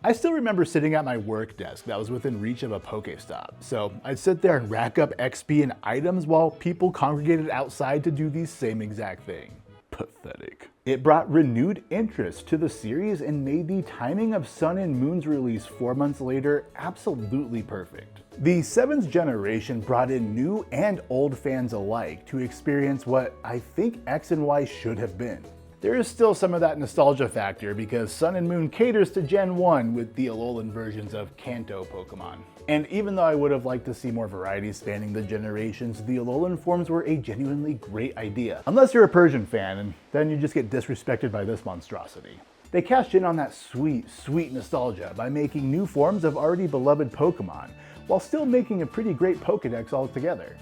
I still remember sitting at my work desk that was within reach of a Pokéstop, so I'd sit there and rack up XP and items while people congregated outside to do the same exact thing. Pathetic. It brought renewed interest to the series and made the timing of Sun and Moon's release 4 months later absolutely perfect. The 7th generation brought in new and old fans alike to experience what I think X and Y should have been. There is still some of that nostalgia factor because Sun and Moon caters to Gen 1 with the Alolan versions of Kanto Pokemon. And even though I would have liked to see more variety spanning the generations, the Alolan forms were a genuinely great idea. Unless you're a Persian fan, and then you just get disrespected by this monstrosity. They cashed in on that sweet, sweet nostalgia by making new forms of already beloved Pokemon, while still making a pretty great Pokedex altogether.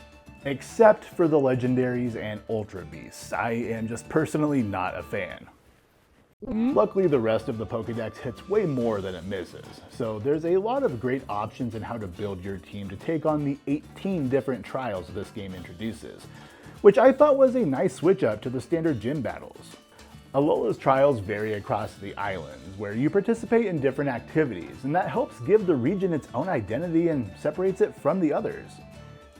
Except for the legendaries and ultra beasts. I am just personally not a fan. Luckily, the rest of the Pokédex hits way more than it misses, so there's a lot of great options in how to build your team to take on the 18 different trials this game introduces, which I thought was a nice switch up to the standard gym battles. Alola's trials vary across the islands, where you participate in different activities, and that helps give the region its own identity and separates it from the others.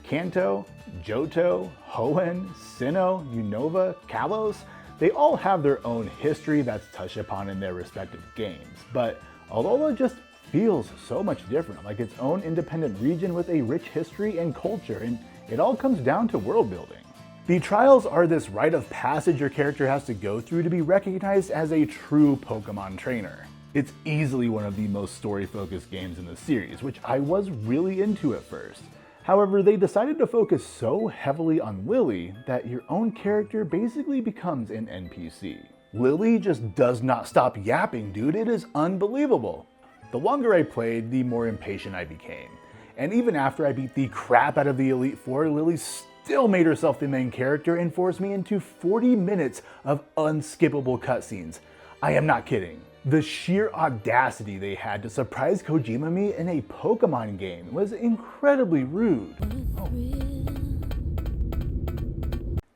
Kanto, Johto, Hoenn, Sinnoh, Unova, Kalos, they all have their own history that's touched upon in their respective games, but Alola just feels so much different, like its own independent region with a rich history and culture, and it all comes down to world building. The trials are this rite of passage your character has to go through to be recognized as a true Pokemon trainer. It's easily one of the most story-focused games in the series, which I was really into at first. However, they decided to focus so heavily on Lily that your own character basically becomes an NPC. Lily just does not stop yapping, dude. It is unbelievable. The longer I played, the more impatient I became. And even after I beat the crap out of the Elite Four, Lily still made herself the main character and forced me into 40 minutes of unskippable cutscenes. I am not kidding. The sheer audacity they had to surprise Kojima me in a Pokemon game was incredibly rude.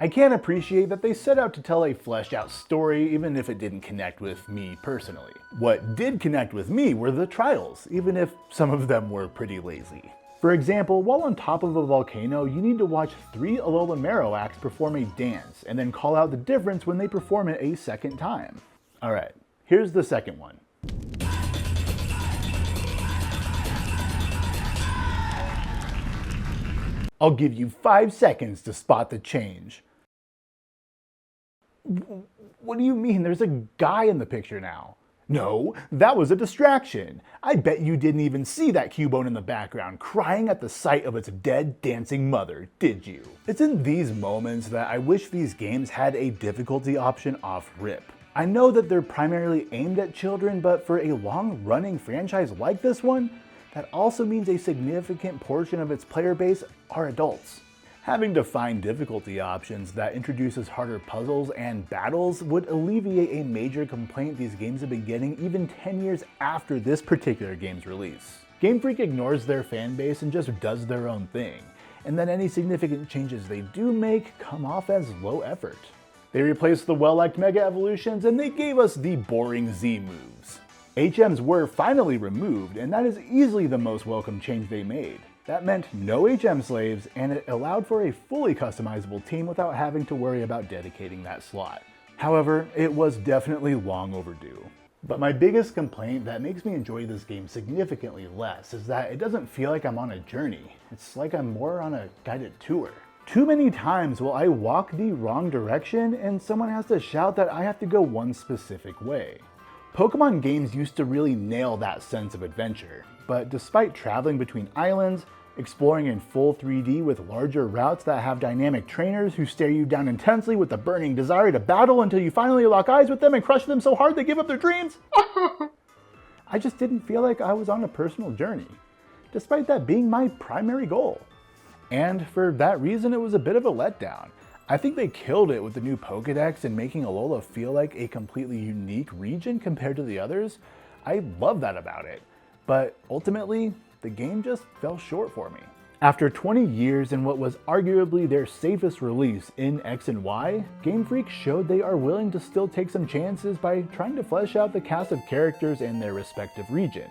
I can't appreciate that they set out to tell a fleshed out story even if it didn't connect with me personally. What did connect with me were the trials, even if some of them were pretty lazy. For example, while on top of a volcano, you need to watch 3 Alola Marowaks perform a dance and then call out the difference when they perform it a second time. Alright. Here's the second one. I'll give you 5 seconds to spot the change. What do you mean? There's a guy in the picture now. No, that was a distraction. I bet you didn't even see that Cubone in the background crying at the sight of its dead dancing mother, did you? It's in these moments that I wish these games had a difficulty option off rip. I know that they're primarily aimed at children, but for a long-running franchise like this one, that also means a significant portion of its player base are adults. Having to find difficulty options that introduces harder puzzles and battles would alleviate a major complaint these games have been getting even 10 years after this particular game's release. Game Freak ignores their fan base and just does their own thing, and then any significant changes they do make come off as low effort. They replaced the well-liked Mega Evolutions and they gave us the boring Z moves. HMs were finally removed, and that is easily the most welcome change they made. That meant no HM slaves, and it allowed for a fully customizable team without having to worry about dedicating that slot. However, it was definitely long overdue. But my biggest complaint that makes me enjoy this game significantly less is that it doesn't feel like I'm on a journey. It's like I'm more on a guided tour. Too many times will I walk the wrong direction and someone has to shout that I have to go one specific way. Pokemon games used to really nail that sense of adventure, but despite traveling between islands, exploring in full 3D with larger routes that have dynamic trainers who stare you down intensely with a burning desire to battle until you finally lock eyes with them and crush them so hard they give up their dreams, I just didn't feel like I was on a personal journey, despite that being my primary goal. And for that reason, it was a bit of a letdown. I think they killed it with the new Pokédex and making Alola feel like a completely unique region compared to the others. I love that about it. But ultimately, the game just fell short for me. After 20 years in what was arguably their safest release in X and Y, Game Freak showed they are willing to still take some chances by trying to flesh out the cast of characters in their respective region.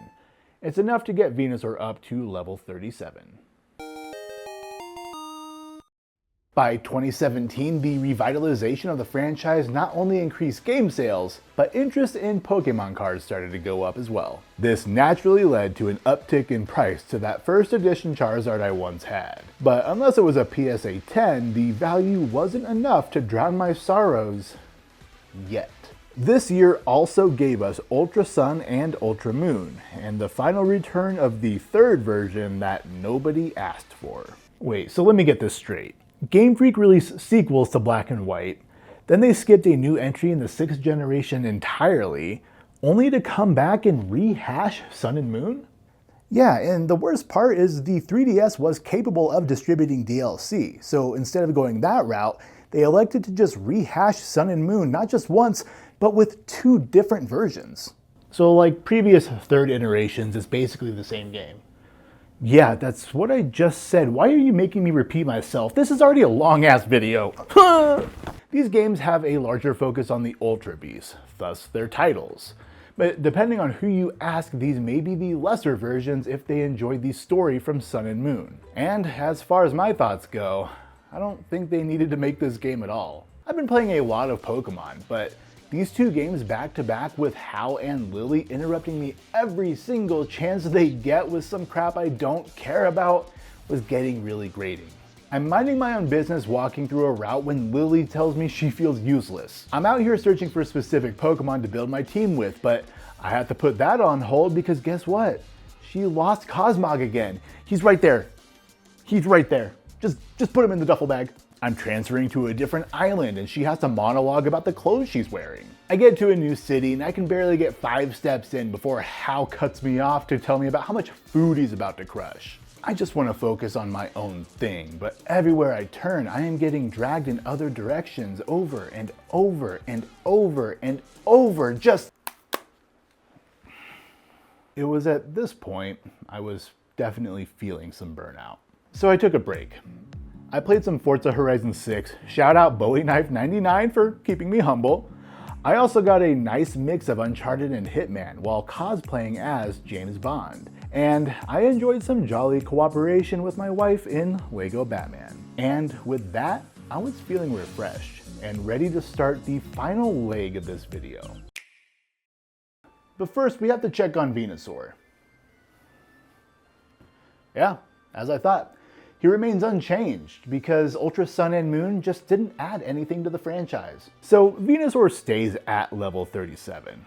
It's enough to get Venusaur up to level 37. By 2017, the revitalization of the franchise not only increased game sales, but interest in Pokemon cards started to go up as well. This naturally led to an uptick in price to that first edition Charizard I once had. But unless it was a PSA 10, the value wasn't enough to drown my sorrows yet. This year also gave us Ultra Sun and Ultra Moon, and the final return of the third version that nobody asked for. Wait, so let me get this straight. Game Freak released sequels to Black and White, then they skipped a new entry in the 6th generation entirely, only to come back and rehash Sun and Moon? Yeah, and the worst part is the 3DS was capable of distributing DLC, so instead of going that route, they elected to just rehash Sun and Moon not just once, but with 2 different versions. So like previous third iterations, it's basically the same game. Yeah, that's what I just said. Why are you making me repeat myself? This is already a long-ass video. These games have a larger focus on the Ultra Beasts, thus their titles. But depending on who you ask, these may be the lesser versions if they enjoyed the story from Sun and Moon. And as far as my thoughts go, I don't think they needed to make this game at all. I've been playing a lot of Pokemon, but these 2 games back to back with Hal and Lily interrupting me every single chance they get with some crap I don't care about was getting really grating. I'm minding my own business walking through a route when Lily tells me she feels useless. I'm out here searching for specific Pokemon to build my team with, but I have to put that on hold because guess what? She lost Cosmog again. He's right there. He's right there. Just put him in the duffel bag. I'm transferring to a different island and she has to monologue about the clothes she's wearing. I get to a new city and I can barely get 5 steps in before Hal cuts me off to tell me about how much food he's about to crush. I just want to focus on my own thing, but everywhere I turn, I am getting dragged in other directions over and over and over and over. It was at this point I was definitely feeling some burnout. So I took a break. I played some Forza Horizon 6, shout out Bowie Knife 99 for keeping me humble. I also got a nice mix of Uncharted and Hitman while cosplaying as James Bond. And I enjoyed some jolly cooperation with my wife in Lego Batman. And with that, I was feeling refreshed and ready to start the final leg of this video. But first we have to check on Venusaur. Yeah, as I thought. He remains unchanged because Ultra Sun and Moon just didn't add anything to the franchise. So Venusaur stays at level 37.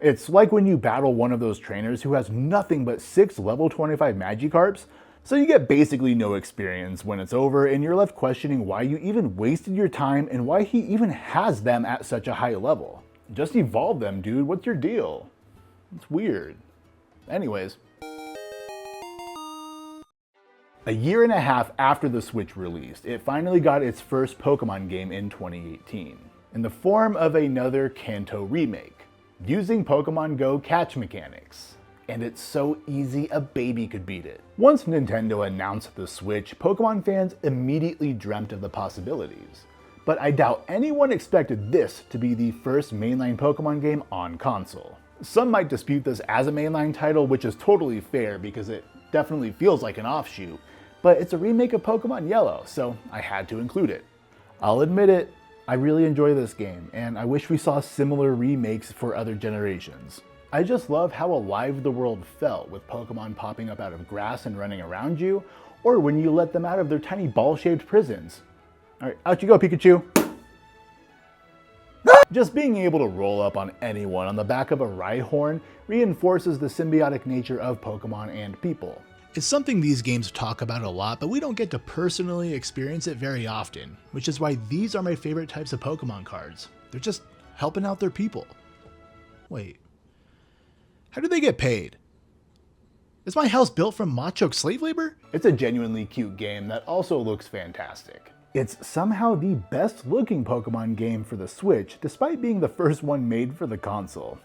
It's like when you battle one of those trainers who has nothing but 6 level 25 Magikarps, so you get basically no experience when it's over and you're left questioning why you even wasted your time and why he even has them at such a high level. Just evolve them, dude, what's your deal? It's weird. Anyways. A year and a half after the Switch released, it finally got its first Pokemon game in 2018, in the form of another Kanto remake, using Pokemon Go catch mechanics. And it's so easy a baby could beat it. Once Nintendo announced the Switch, Pokemon fans immediately dreamt of the possibilities. But I doubt anyone expected this to be the first mainline Pokemon game on console. Some might dispute this as a mainline title, which is totally fair because it definitely feels like an offshoot, but it's a remake of Pokemon Yellow, so I had to include it. I'll admit it, I really enjoy this game, and I wish we saw similar remakes for other generations. I just love how alive the world felt with Pokemon popping up out of grass and running around you, or when you let them out of their tiny ball-shaped prisons. Alright, out you go, Pikachu! Just being able to roll up on anyone on the back of a Rhyhorn reinforces the symbiotic nature of Pokemon and people. It's something these games talk about a lot, but we don't get to personally experience it very often, which is why these are my favorite types of Pokemon cards. They're just helping out their people. Wait, how do they get paid? Is my house built from Machoke slave labor? It's a genuinely cute game that also looks fantastic. It's somehow the best looking Pokemon game for the Switch, despite being the first one made for the console.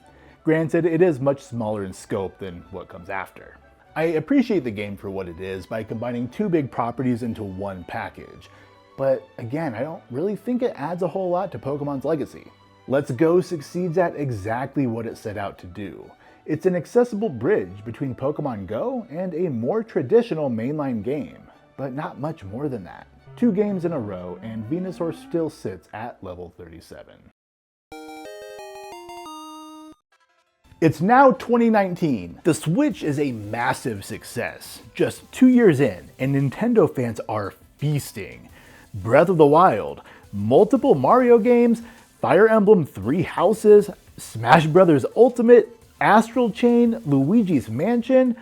Granted, it is much smaller in scope than what comes after. I appreciate the game for what it is by combining 2 big properties into one package, but again, I don't really think it adds a whole lot to Pokemon's legacy. Let's Go succeeds at exactly what it set out to do. It's an accessible bridge between Pokemon Go and a more traditional mainline game, but not much more than that. 2 games in a row, and Venusaur still sits at level 37. It's now 2019. The Switch is a massive success. Just 2 years in, and Nintendo fans are feasting. Breath of the Wild, multiple Mario games, Fire Emblem 3 Houses, Smash Bros. Ultimate, Astral Chain, Luigi's Mansion.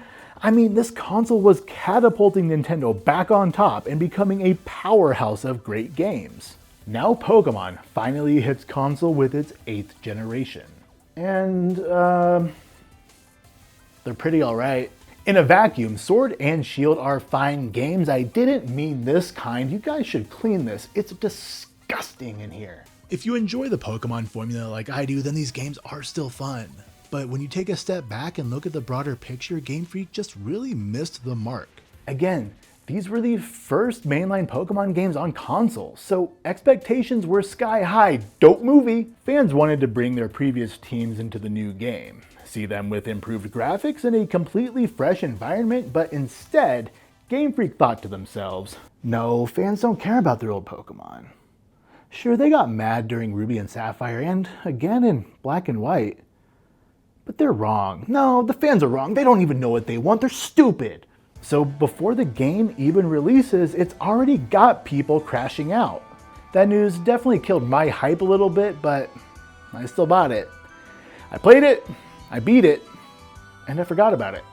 I mean, this console was catapulting Nintendo back on top and becoming a powerhouse of great games. Now Pokemon finally hits console with its 8th generation. And, they're pretty alright. In a vacuum, Sword and Shield are fine games. I didn't mean this kind. You guys should clean this. It's disgusting in here. If you enjoy the Pokemon formula like I do, then these games are still fun. But when you take a step back and look at the broader picture, Game Freak just really missed the mark. Again, these were the first mainline Pokemon games on console, so expectations were sky high. Dope movie! Fans wanted to bring their previous teams into the new game, see them with improved graphics and a completely fresh environment, but instead, Game Freak thought to themselves, no, fans don't care about their old Pokemon. Sure, they got mad during Ruby and Sapphire and again in Black and White, but they're wrong. No, the fans are wrong. They don't even know what they want. They're stupid. So before the game even releases, it's already got people crashing out. That news definitely killed my hype a little bit, but I still bought it. I played it, I beat it, and I forgot about it.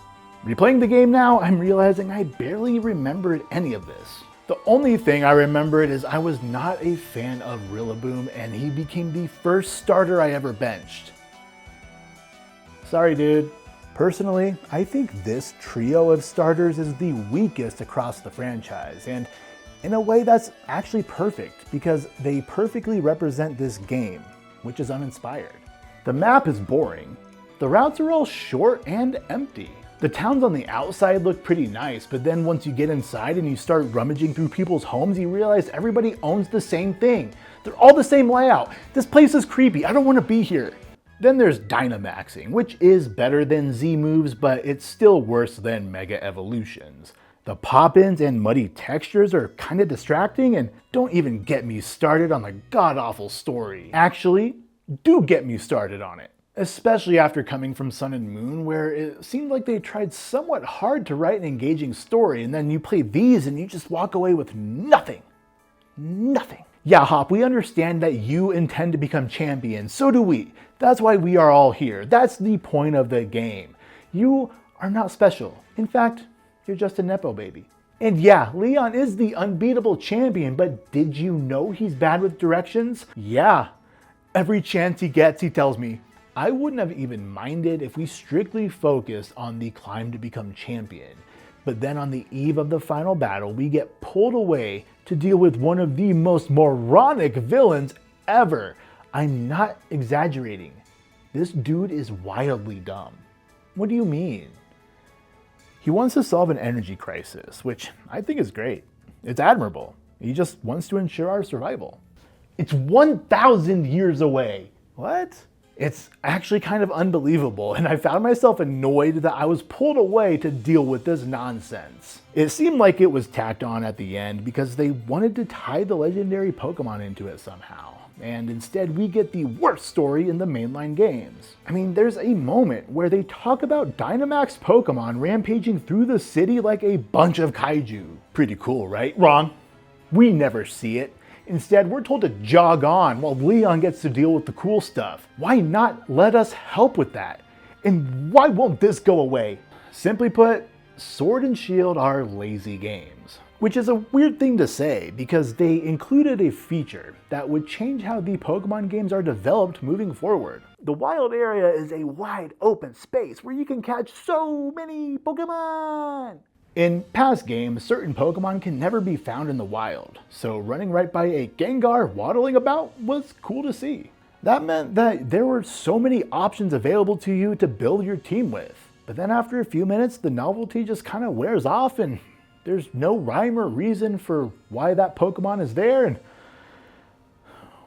Replaying the game now, I'm realizing I barely remembered any of this. The only thing I remembered is I was not a fan of Rillaboom, and he became the first starter I ever benched. Sorry, dude. Personally, I think this trio of starters is the weakest across the franchise, and in a way that's actually perfect because they perfectly represent this game, which is uninspired. The map is boring. The routes are all short and empty. The towns on the outside look pretty nice, but then once you get inside and you start rummaging through people's homes, you realize everybody owns the same thing. They're all the same layout. This place is creepy. I don't want to be here. Then there's Dynamaxing, which is better than Z moves, but it's still worse than Mega Evolutions. The pop-ins and muddy textures are kind of distracting, and don't even get me started on the god-awful story. Actually, do get me started on it. Especially after coming from Sun and Moon, where it seemed like they tried somewhat hard to write an engaging story, and then you play these and you just walk away with nothing. Nothing. Yeah, Hop, we understand that you intend to become champion, so do we. That's why we are all here. That's the point of the game. You are not special. In fact, you're just a Nepo baby. And yeah, Leon is the unbeatable champion, but did you know he's bad with directions? Yeah. Every chance he gets, he tells me, I wouldn't have even minded if we strictly focused on the climb to become champion. But then on the eve of the final battle, we get pulled away to deal with one of the most moronic villains ever. I'm not exaggerating. This dude is wildly dumb. What do you mean? He wants to solve an energy crisis, which I think is great. It's admirable. He just wants to ensure our survival. It's 1,000 years away. What? It's actually kind of unbelievable, and I found myself annoyed that I was pulled away to deal with this nonsense. It seemed like it was tacked on at the end because they wanted to tie the legendary Pokemon into it somehow, and instead we get the worst story in the mainline games. I mean, there's a moment where they talk about Dynamax Pokemon rampaging through the city like a bunch of kaiju. Pretty cool, right? Wrong. We never see it. Instead, we're told to jog on while Leon gets to deal with the cool stuff. Why not let us help with that? And why won't this go away? Simply put, Sword and Shield are lazy games. Which is a weird thing to say because they included a feature that would change how the Pokemon games are developed moving forward. The wild area is a wide open space where you can catch so many Pokemon. In past games, certain Pokemon can never be found in the wild, so running right by a Gengar waddling about was cool to see. That meant that there were so many options available to you to build your team with. But then after a few minutes, the novelty just kind of wears off and there's no rhyme or reason for why that Pokemon is there and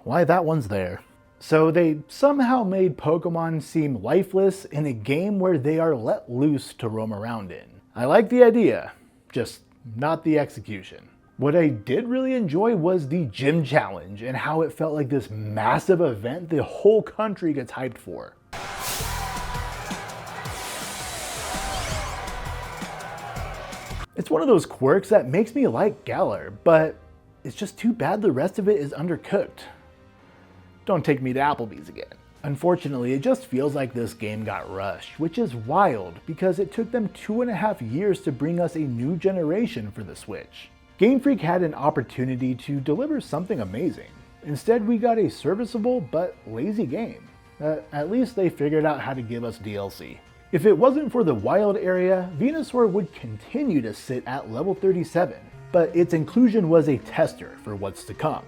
why that one's there. So they somehow made Pokemon seem lifeless in a game where they are let loose to roam around in. I like the idea, just not the execution. What I did really enjoy was the gym challenge and how it felt like this massive event the whole country gets hyped for. It's one of those quirks that makes me like Galar, but it's just too bad the rest of it is undercooked. Don't take me to Applebee's again. Unfortunately, it just feels like this game got rushed, which is wild because it took them 2.5 years to bring us a new generation for the Switch. Game Freak had an opportunity to deliver something amazing. Instead, we got a serviceable but lazy game. At least they figured out how to give us DLC. If it wasn't for the wild area, Venusaur would continue to sit at level 37, but its inclusion was a tester for what's to come.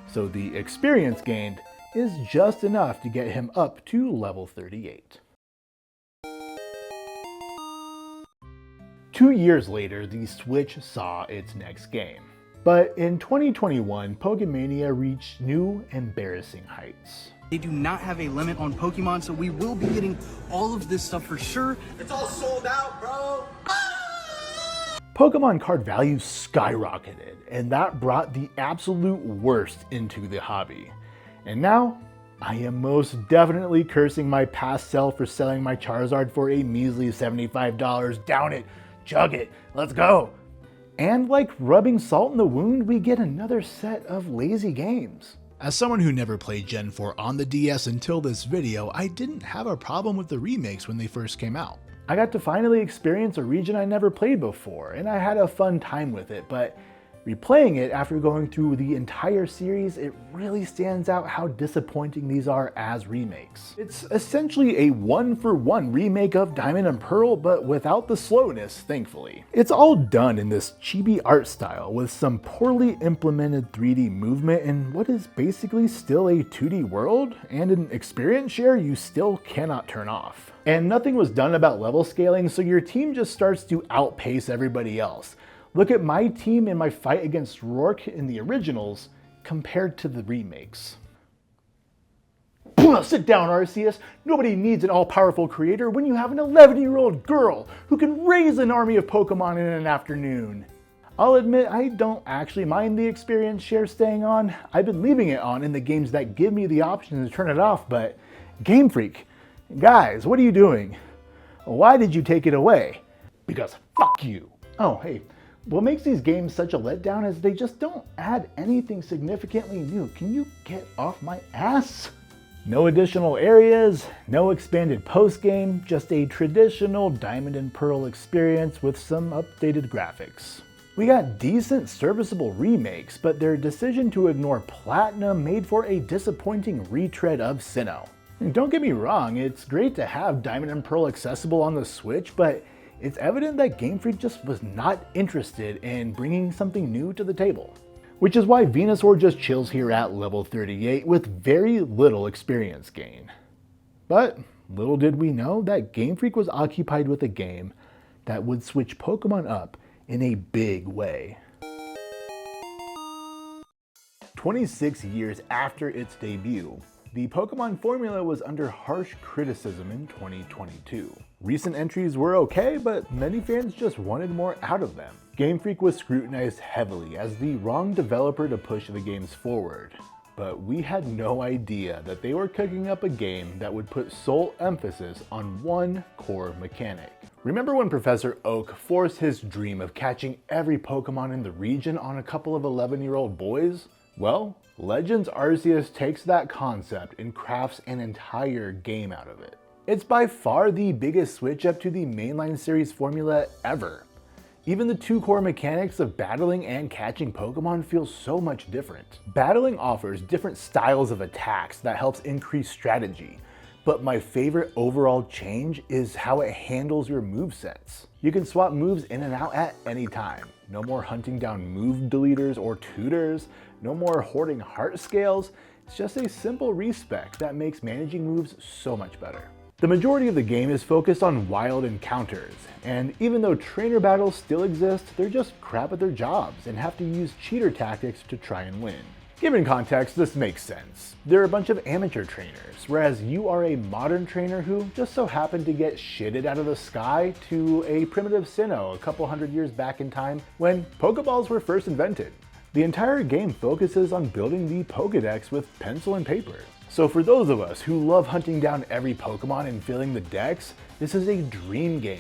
So the experience gained is just enough to get him up to level 38. 2 years later, the Switch saw its next game. But in 2021, Pokemania reached new, embarrassing heights. They do not have a limit on Pokemon, so we will be getting all of this stuff for sure. It's all sold out, bro! Pokemon card values skyrocketed, and that brought the absolute worst into the hobby. And now, I am most definitely cursing my past self for selling my Charizard for a measly $75. Down it, chug it, let's go! And like rubbing salt in the wound, we get another set of lazy games. As someone who never played Gen 4 on the DS until this video, I didn't have a problem with the remakes when they first came out. I got to finally experience a region I never played before, and I had a fun time with it, but replaying it after going through the entire series, it really stands out how disappointing these are as remakes. It's essentially a one-for-one remake of Diamond and Pearl, but without the slowness, thankfully. It's all done in this chibi art style with some poorly implemented 3D movement in what is basically still a 2D world, and an experience share you still cannot turn off. And nothing was done about level scaling, so your team just starts to outpace everybody else. Look at my team in my fight against Rourke in the originals compared to the remakes. Sit down, Arceus. Nobody needs an all-powerful creator when you have an 11-year-old girl who can raise an army of Pokemon in an afternoon. I'll admit I don't actually mind the experience share staying on. I've been leaving it on in the games that give me the option to turn it off, but Game Freak, guys, what are you doing? Why did you take it away? Because fuck you. Oh, hey. What makes these games such a letdown is they just don't add anything significantly new. Can you get off my ass? No additional areas, no expanded post-game, just a traditional Diamond and Pearl experience with some updated graphics. We got decent serviceable remakes, but their decision to ignore Platinum made for a disappointing retread of Sinnoh. And don't get me wrong, it's great to have Diamond and Pearl accessible on the Switch, but it's evident that Game Freak just was not interested in bringing something new to the table. Which is why Venusaur just chills here at level 38 with very little experience gain. But little did we know that Game Freak was occupied with a game that would switch Pokemon up in a big way. 26 years after its debut, the Pokemon formula was under harsh criticism in 2022. Recent entries were okay, but many fans just wanted more out of them. Game Freak was scrutinized heavily as the wrong developer to push the games forward. But we had no idea that they were cooking up a game that would put sole emphasis on one core mechanic. Remember when Professor Oak forced his dream of catching every Pokemon in the region on a couple of 11-year-old boys? Well, Legends Arceus takes that concept and crafts an entire game out of it. It's by far the biggest switch up to the mainline series formula ever. Even the two core mechanics of battling and catching Pokemon feel so much different. Battling offers different styles of attacks that helps increase strategy, but my favorite overall change is how it handles your movesets. You can swap moves in and out at any time. No more hunting down move deleters or tutors, no more hoarding heart scales. It's just a simple respec that makes managing moves so much better. The majority of the game is focused on wild encounters, and even though trainer battles still exist, they're just crap at their jobs and have to use cheater tactics to try and win. Given context, this makes sense. They're a bunch of amateur trainers, whereas you are a modern trainer who just so happened to get shitted out of the sky to a primitive Sinnoh a couple hundred years back in time when Pokeballs were first invented. The entire game focuses on building the Pokedex with pencil and paper. So for those of us who love hunting down every Pokemon and filling the decks, this is a dream game.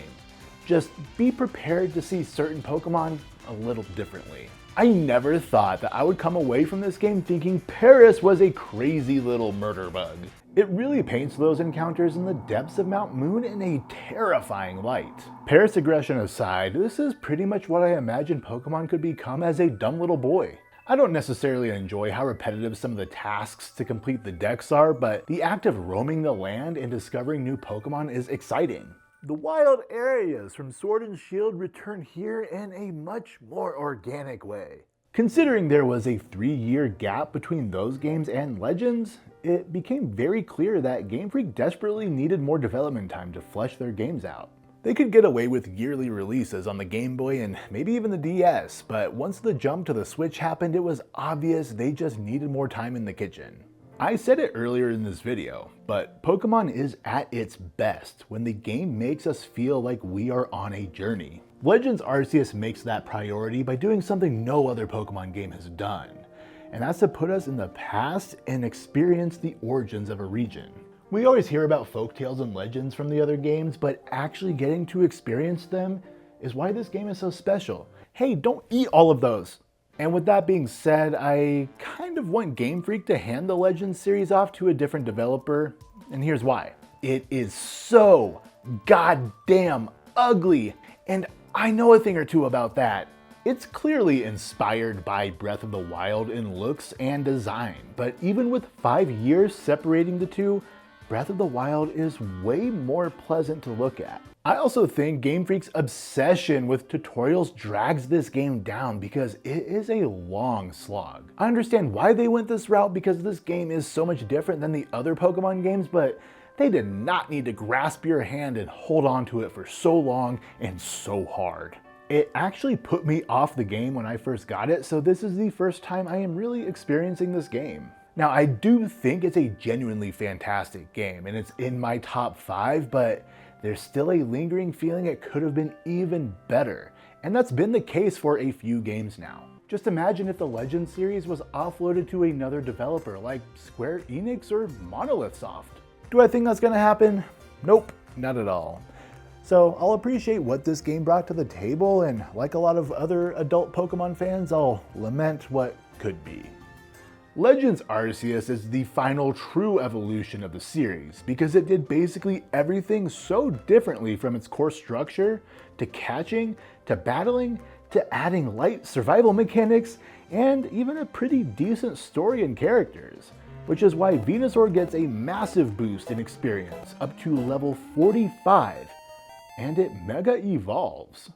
Just be prepared to see certain Pokemon a little differently. I never thought that I would come away from this game thinking Paris was a crazy little murder bug. It really paints those encounters in the depths of Mount Moon in a terrifying light. Paris aggression aside, this is pretty much what I imagined Pokemon could become as a dumb little boy. I don't necessarily enjoy how repetitive some of the tasks to complete the decks are, but the act of roaming the land and discovering new Pokemon is exciting. The wild areas from Sword and Shield return here in a much more organic way. Considering there was a 3-year gap between those games and Legends, it became very clear that Game Freak desperately needed more development time to flesh their games out. They could get away with yearly releases on the Game Boy and maybe even the DS, but once the jump to the Switch happened, it was obvious they just needed more time in the kitchen. I said it earlier in this video, but Pokemon is at its best when the game makes us feel like we are on a journey. Legends Arceus makes that priority by doing something no other Pokemon game has done, and that's to put us in the past and experience the origins of a region. We always hear about folktales and legends from the other games, but actually getting to experience them is why this game is so special. Hey, don't eat all of those! And with that being said, I kind of want Game Freak to hand the Legends series off to a different developer, and here's why. It is so goddamn ugly, and I know a thing or two about that. It's clearly inspired by Breath of the Wild in looks and design, but even with 5 years separating the two, Breath of the Wild is way more pleasant to look at. I also think Game Freak's obsession with tutorials drags this game down because it is a long slog. I understand why they went this route because this game is so much different than the other Pokemon games, but they did not need to grasp your hand and hold on to it for so long and so hard. It actually put me off the game when I first got it, so this is the first time I am really experiencing this game. Now, I do think it's a genuinely fantastic game, and it's in my top 5, but there's still a lingering feeling it could have been even better, and that's been the case for a few games now. Just imagine if the Legends series was offloaded to another developer like Square Enix or Monolith Soft. Do I think that's gonna happen? Nope, not at all. So I'll appreciate what this game brought to the table, and like a lot of other adult Pokemon fans, I'll lament what could be. Legends Arceus is the final true evolution of the series because it did basically everything so differently, from its core structure, to catching, to battling, to adding light survival mechanics, and even a pretty decent story and characters, which is why Venusaur gets a massive boost in experience up to level 45, and it mega evolves.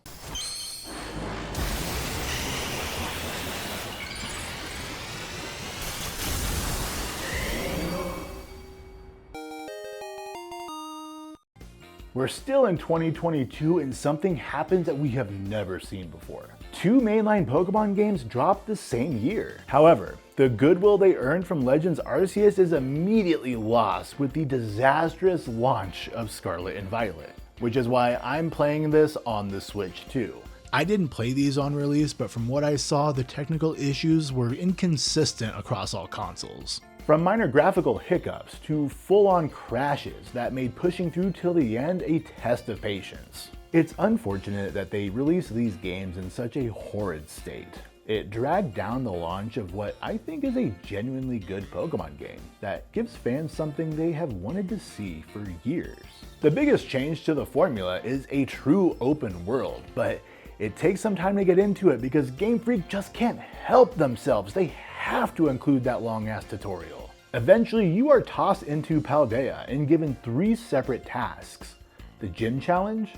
We're still in 2022 and something happens that we have never seen before. 2 mainline Pokemon games dropped the same year. However, the goodwill they earned from Legends Arceus is immediately lost with the disastrous launch of Scarlet and Violet, which is why I'm playing this on the Switch too. I didn't play these on release, but from what I saw, the technical issues were inconsistent across all consoles. From minor graphical hiccups to full-on crashes that made pushing through till the end a test of patience. It's unfortunate that they released these games in such a horrid state. It dragged down the launch of what I think is a genuinely good Pokemon game that gives fans something they have wanted to see for years. The biggest change to the formula is a true open world, but it takes some time to get into it because Game Freak just can't help themselves. They have to include that long-ass tutorial. Eventually, you are tossed into Paldea and given 3 separate tasks: the Gym Challenge,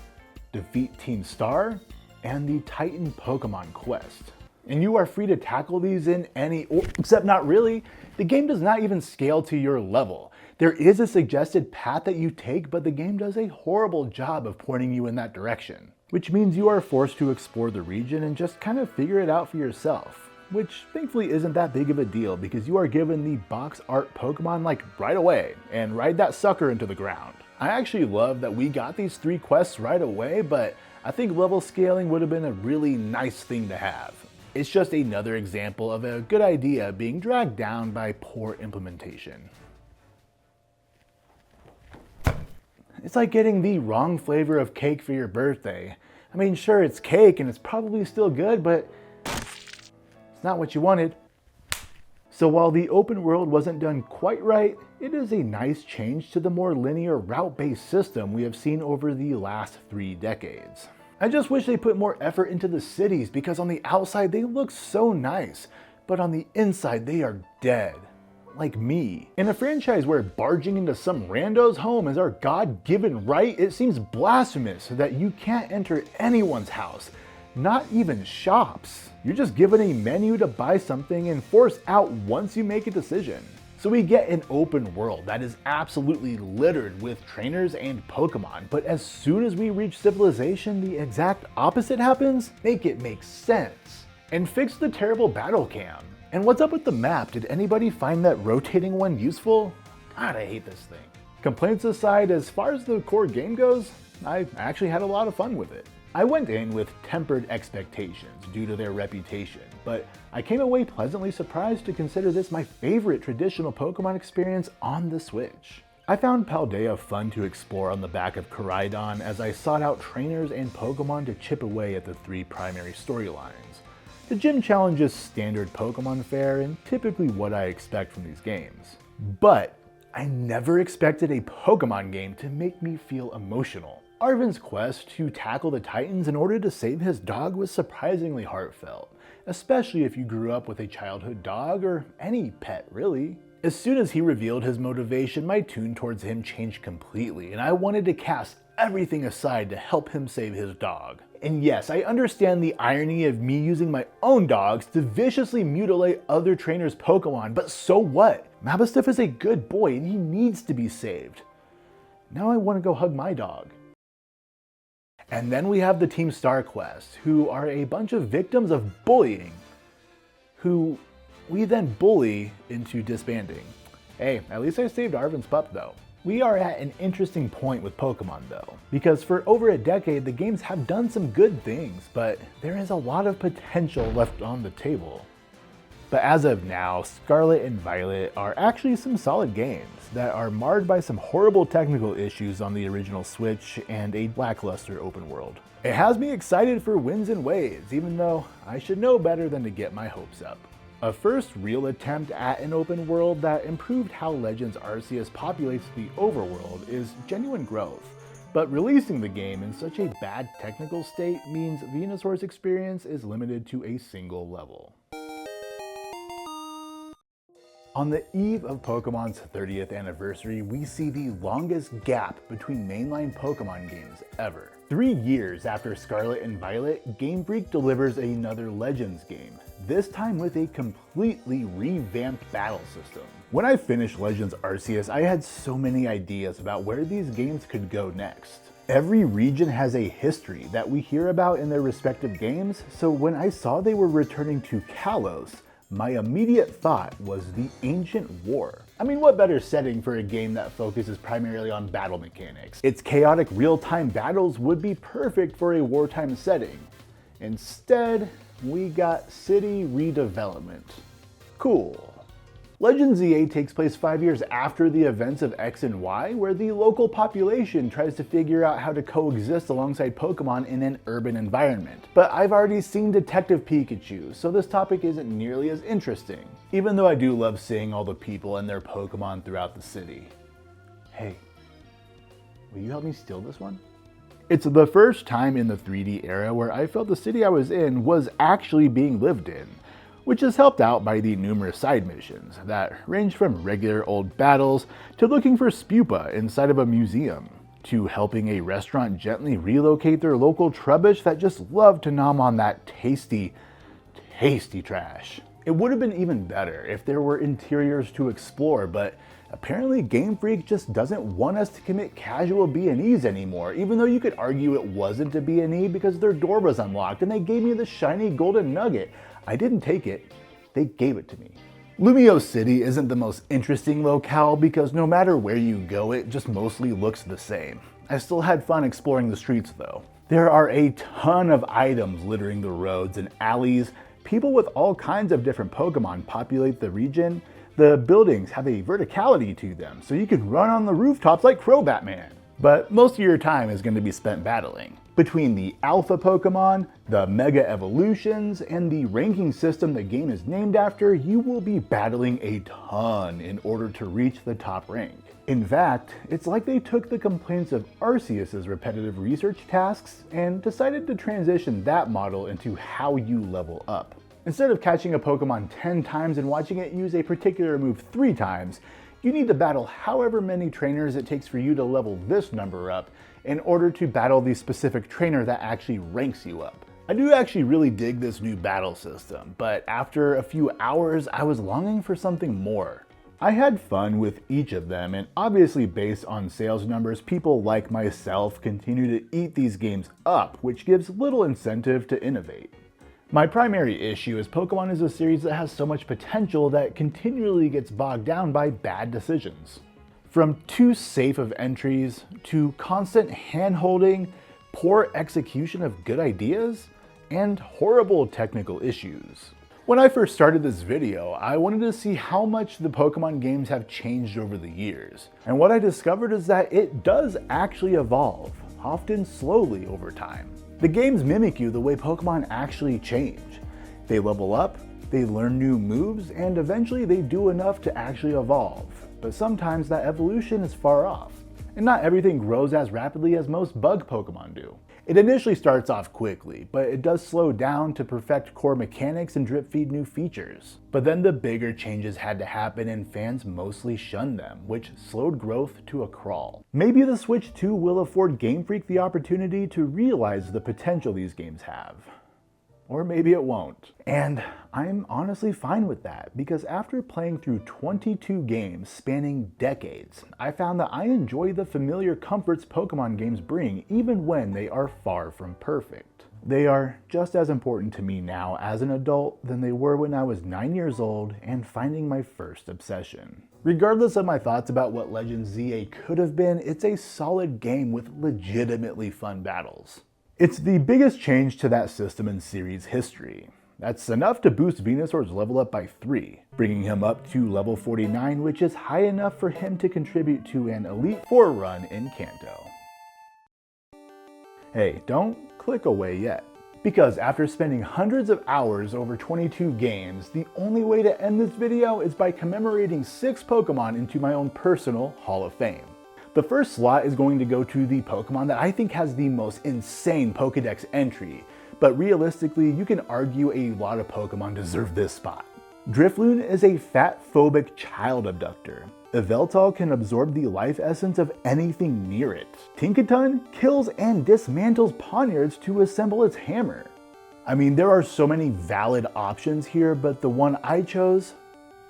defeat Team Star, and the Titan Pokemon Quest. And you are free to tackle these in any order, except not really. The game does not even scale to your level. There is a suggested path that you take, but the game does a horrible job of pointing you in that direction, which means you are forced to explore the region and just kind of figure it out for yourself, which thankfully isn't that big of a deal because you are given the box art Pokemon like right away and ride that sucker into the ground. I actually love that we got these 3 quests right away, but I think level scaling would have been a really nice thing to have. It's just another example of a good idea being dragged down by poor implementation. It's like getting the wrong flavor of cake for your birthday. I mean, sure, it's cake and it's probably still good, but it's not what you wanted. So while the open world wasn't done quite right, it is a nice change to the more linear route-based system we have seen over the last 3 decades. I just wish they put more effort into the cities because on the outside they look so nice, but on the inside they are dead. like me. In a franchise where barging into some rando's home is our God-given right, it seems blasphemous that you can't enter anyone's house, not even shops. You're just given a menu to buy something and forced out once you make a decision. So we get an open world that is absolutely littered with trainers and Pokemon, but as soon as we reach civilization, the exact opposite happens? Make it make sense. And fix the terrible battle cam. And what's up with the map? Did anybody find that rotating one useful? God, I hate this thing. Complaints aside, as far as the core game goes, I actually had a lot of fun with it. I went in with tempered expectations due to their reputation, but I came away pleasantly surprised to consider this my favorite traditional Pokemon experience on the Switch. I found Paldea fun to explore on the back of Koraidon as I sought out trainers and Pokemon to chip away at the 3 primary storylines. The gym challenge is standard Pokemon fare and typically what I expect from these games. But I never expected a Pokemon game to make me feel emotional. Arven's quest to tackle the Titans in order to save his dog was surprisingly heartfelt, especially if you grew up with a childhood dog or any pet really. As soon as he revealed his motivation, my tune towards him changed completely, and I wanted to cast everything aside to help him save his dog. And yes, I understand the irony of me using my own dogs to viciously mutilate other trainers' Pokemon, but so what? Mastiff is a good boy and he needs to be saved. Now I want to go hug my dog. And then we have the Team Star Quest, who are a bunch of victims of bullying, who we then bully into disbanding. Hey, at least I saved Arven's pup though. We are at an interesting point with Pokemon though, because for over a decade the games have done some good things, but there is a lot of potential left on the table. But as of now, Scarlet and Violet are actually some solid games that are marred by some horrible technical issues on the original Switch and a lackluster open world. It has me excited for Winds and Waves, even though I should know better than to get my hopes up. A first real attempt at an open world that improved how Legends Arceus populates the overworld is genuine growth, but releasing the game in such a bad technical state means Venusaur's experience is limited to a single level. On the eve of Pokemon's 30th anniversary, we see the longest gap between mainline Pokemon games ever. 3 years after Scarlet and Violet, Game Freak delivers another Legends game, this time with a completely revamped battle system. When I finished Legends Arceus, I had so many ideas about where these games could go next. Every region has a history that we hear about in their respective games, so when I saw they were returning to Kalos, my immediate thought was the Ancient War. I mean, what better setting for a game that focuses primarily on battle mechanics? Its chaotic real-time battles would be perfect for a wartime setting. Instead, we got city redevelopment. Cool. Legends EA takes place 5 years after the events of X and Y, where the local population tries to figure out how to coexist alongside Pokemon in an urban environment. But I've already seen Detective Pikachu, so this topic isn't nearly as interesting, even though I do love seeing all the people and their Pokemon throughout the city. Hey, will you help me steal this one? It's the first time in the 3D era where I felt the city I was in was actually being lived in, which is helped out by the numerous side missions that range from regular old battles to looking for Spupa inside of a museum, to helping a restaurant gently relocate their local trubbish that just love to nom on that tasty, tasty trash. It would have been even better if there were interiors to explore, but apparently Game Freak just doesn't want us to commit casual B&Es anymore, even though you could argue it wasn't a B&E because their door was unlocked and they gave me the shiny golden nugget. I didn't take it, they gave it to me. Lumio City isn't the most interesting locale because no matter where you go, it just mostly looks the same. I still had fun exploring the streets though. There are a ton of items littering the roads and alleys. People with all kinds of different Pokemon populate the region. The buildings have a verticality to them, so you can run on the rooftops like Crobatman. But most of your time is going to be spent battling. Between the Alpha Pokemon, the Mega Evolutions, and the ranking system the game is named after, you will be battling a ton in order to reach the top rank. In fact, it's like they took the complaints of Arceus' repetitive research tasks and decided to transition that model into how you level up. Instead of catching a Pokemon 10 times and watching it use a particular move 3 times, you need to battle however many trainers it takes for you to level this number up in order to battle the specific trainer that actually ranks you up. I do actually really dig this new battle system, but after a few hours, I was longing for something more. I had fun with each of them, and obviously based on sales numbers, people like myself continue to eat these games up, which gives little incentive to innovate. My primary issue is Pokemon is a series that has so much potential that continually gets bogged down by bad decisions. From too safe of entries, to constant hand-holding, poor execution of good ideas, and horrible technical issues. When I first started this video, I wanted to see how much the Pokemon games have changed over the years. And what I discovered is that it does actually evolve, often slowly over time. The games mimic you the way Pokemon actually change. They level up, they learn new moves, and eventually they do enough to actually evolve. But sometimes that evolution is far off, and not everything grows as rapidly as most bug Pokemon do. It initially starts off quickly, but it does slow down to perfect core mechanics and drip feed new features. But then the bigger changes had to happen and fans mostly shunned them, which slowed growth to a crawl. Maybe the Switch 2 will afford Game Freak the opportunity to realize the potential these games have. Or maybe it won't. And I'm honestly fine with that, because after playing through 22 games spanning decades, I found that I enjoy the familiar comforts Pokemon games bring even when they are far from perfect. They are just as important to me now as an adult than they were when I was 9 years old and finding my first obsession. Regardless of my thoughts about what Legend ZA could have been, it's a solid game with legitimately fun battles. It's the biggest change to that system in series history. That's enough to boost Venusaur's level up by 3, bringing him up to level 49, which is high enough for him to contribute to an Elite Four run in Kanto. Hey, don't click away yet. Because after spending hundreds of hours over 22 games, the only way to end this video is by commemorating 6 Pokemon into my own personal Hall of Fame. The first slot is going to go to the Pokemon that I think has the most insane Pokedex entry, but realistically, you can argue a lot of Pokemon deserve this spot. Drifloon is a fat-phobic child abductor. Yveltal can absorb the life essence of anything near it. Tinkaton kills and dismantles Pawniards to assemble its hammer. I mean, there are so many valid options here, but the one I chose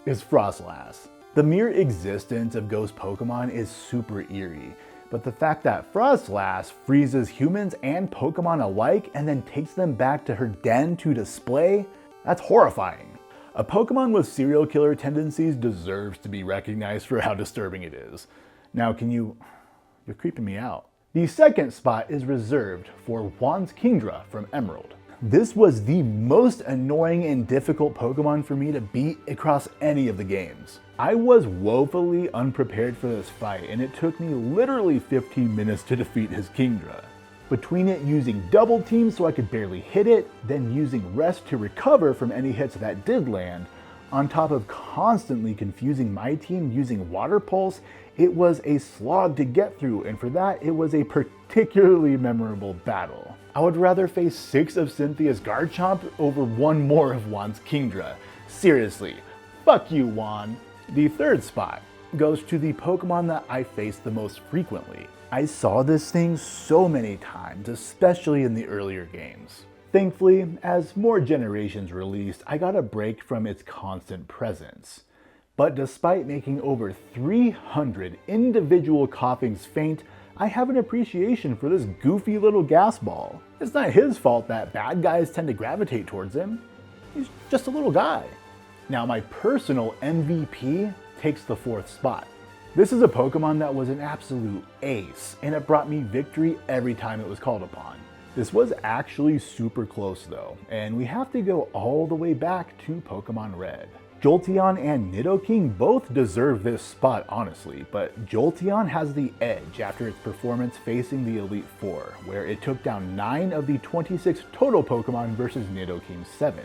is Frostlass. The mere existence of ghost Pokemon is super eerie, but the fact that Frostlass freezes humans and Pokemon alike and then takes them back to her den to display, that's horrifying. A Pokemon with serial killer tendencies deserves to be recognized for how disturbing it is. Now you're creeping me out. The second spot is reserved for Juan's Kingdra from Emerald. This was the most annoying and difficult Pokemon for me to beat across any of the games. I was woefully unprepared for this fight, and it took me literally 15 minutes to defeat his Kingdra. Between it using double teams so I could barely hit it, then using rest to recover from any hits that did land, on top of constantly confusing my team using Water Pulse, it was a slog to get through, and for that it was a particularly memorable battle. I would rather face 6 of Cynthia's Garchomp over 1 more of Juan's Kingdra. Seriously, fuck you, Juan. The third spot goes to the Pokemon that I face the most frequently. I saw this thing so many times, especially in the earlier games. Thankfully, as more generations released, I got a break from its constant presence. But despite making over 300 individual Coughings faint, I have an appreciation for this goofy little gas ball. It's not his fault that bad guys tend to gravitate towards him. He's just a little guy. Now my personal MVP takes the 4th spot. This is a Pokemon that was an absolute ace, and it brought me victory every time it was called upon. This was actually super close though, and we have to go all the way back to Pokemon Red. Jolteon and Nidoking both deserve this spot honestly, but Jolteon has the edge after its performance facing the Elite Four, where it took down 9 of the 26 total Pokemon versus Nidoking's 7.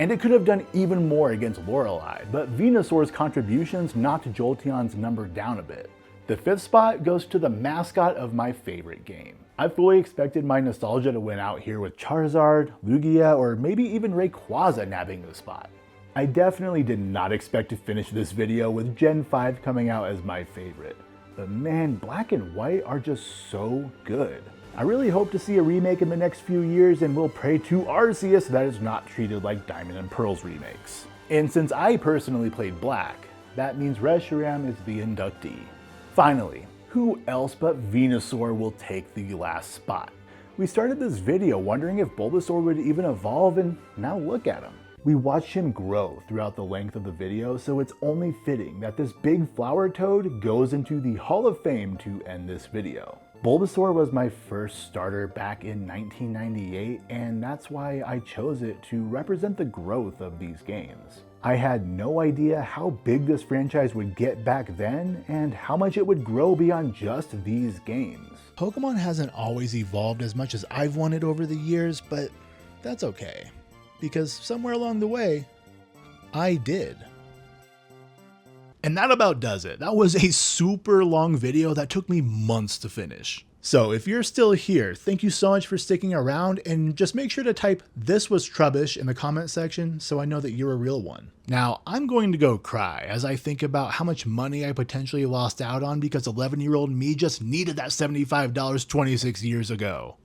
And it could have done even more against Lorelei, but Venusaur's contributions knocked Jolteon's number down a bit. The 5th spot goes to the mascot of my favorite game. I fully expected my nostalgia to win out here with Charizard, Lugia, or maybe even Rayquaza nabbing the spot. I definitely did not expect to finish this video with Gen 5 coming out as my favorite. But man, Black and White are just so good. I really hope to see a remake in the next few years, and will pray to Arceus that is not treated like Diamond and Pearl's remakes. And since I personally played Black, that means Reshiram is the inductee. Finally, who else but Venusaur will take the last spot? We started this video wondering if Bulbasaur would even evolve, and now look at him. We watched him grow throughout the length of the video, so it's only fitting that this big flower toad goes into the Hall of Fame to end this video. Bulbasaur was my first starter back in 1998, and that's why I chose it to represent the growth of these games. I had no idea how big this franchise would get back then, and how much it would grow beyond just these games. Pokemon hasn't always evolved as much as I've wanted over the years, but that's okay, because somewhere along the way, I did. And that about does it. That was a super long video that took me months to finish. So if you're still here, thank you so much for sticking around, and just make sure to type "this was trubbish" in the comment section so I know that you're a real one. Now, I'm going to go cry as I think about how much money I potentially lost out on because 11-year-old me just needed that $75 26 years ago.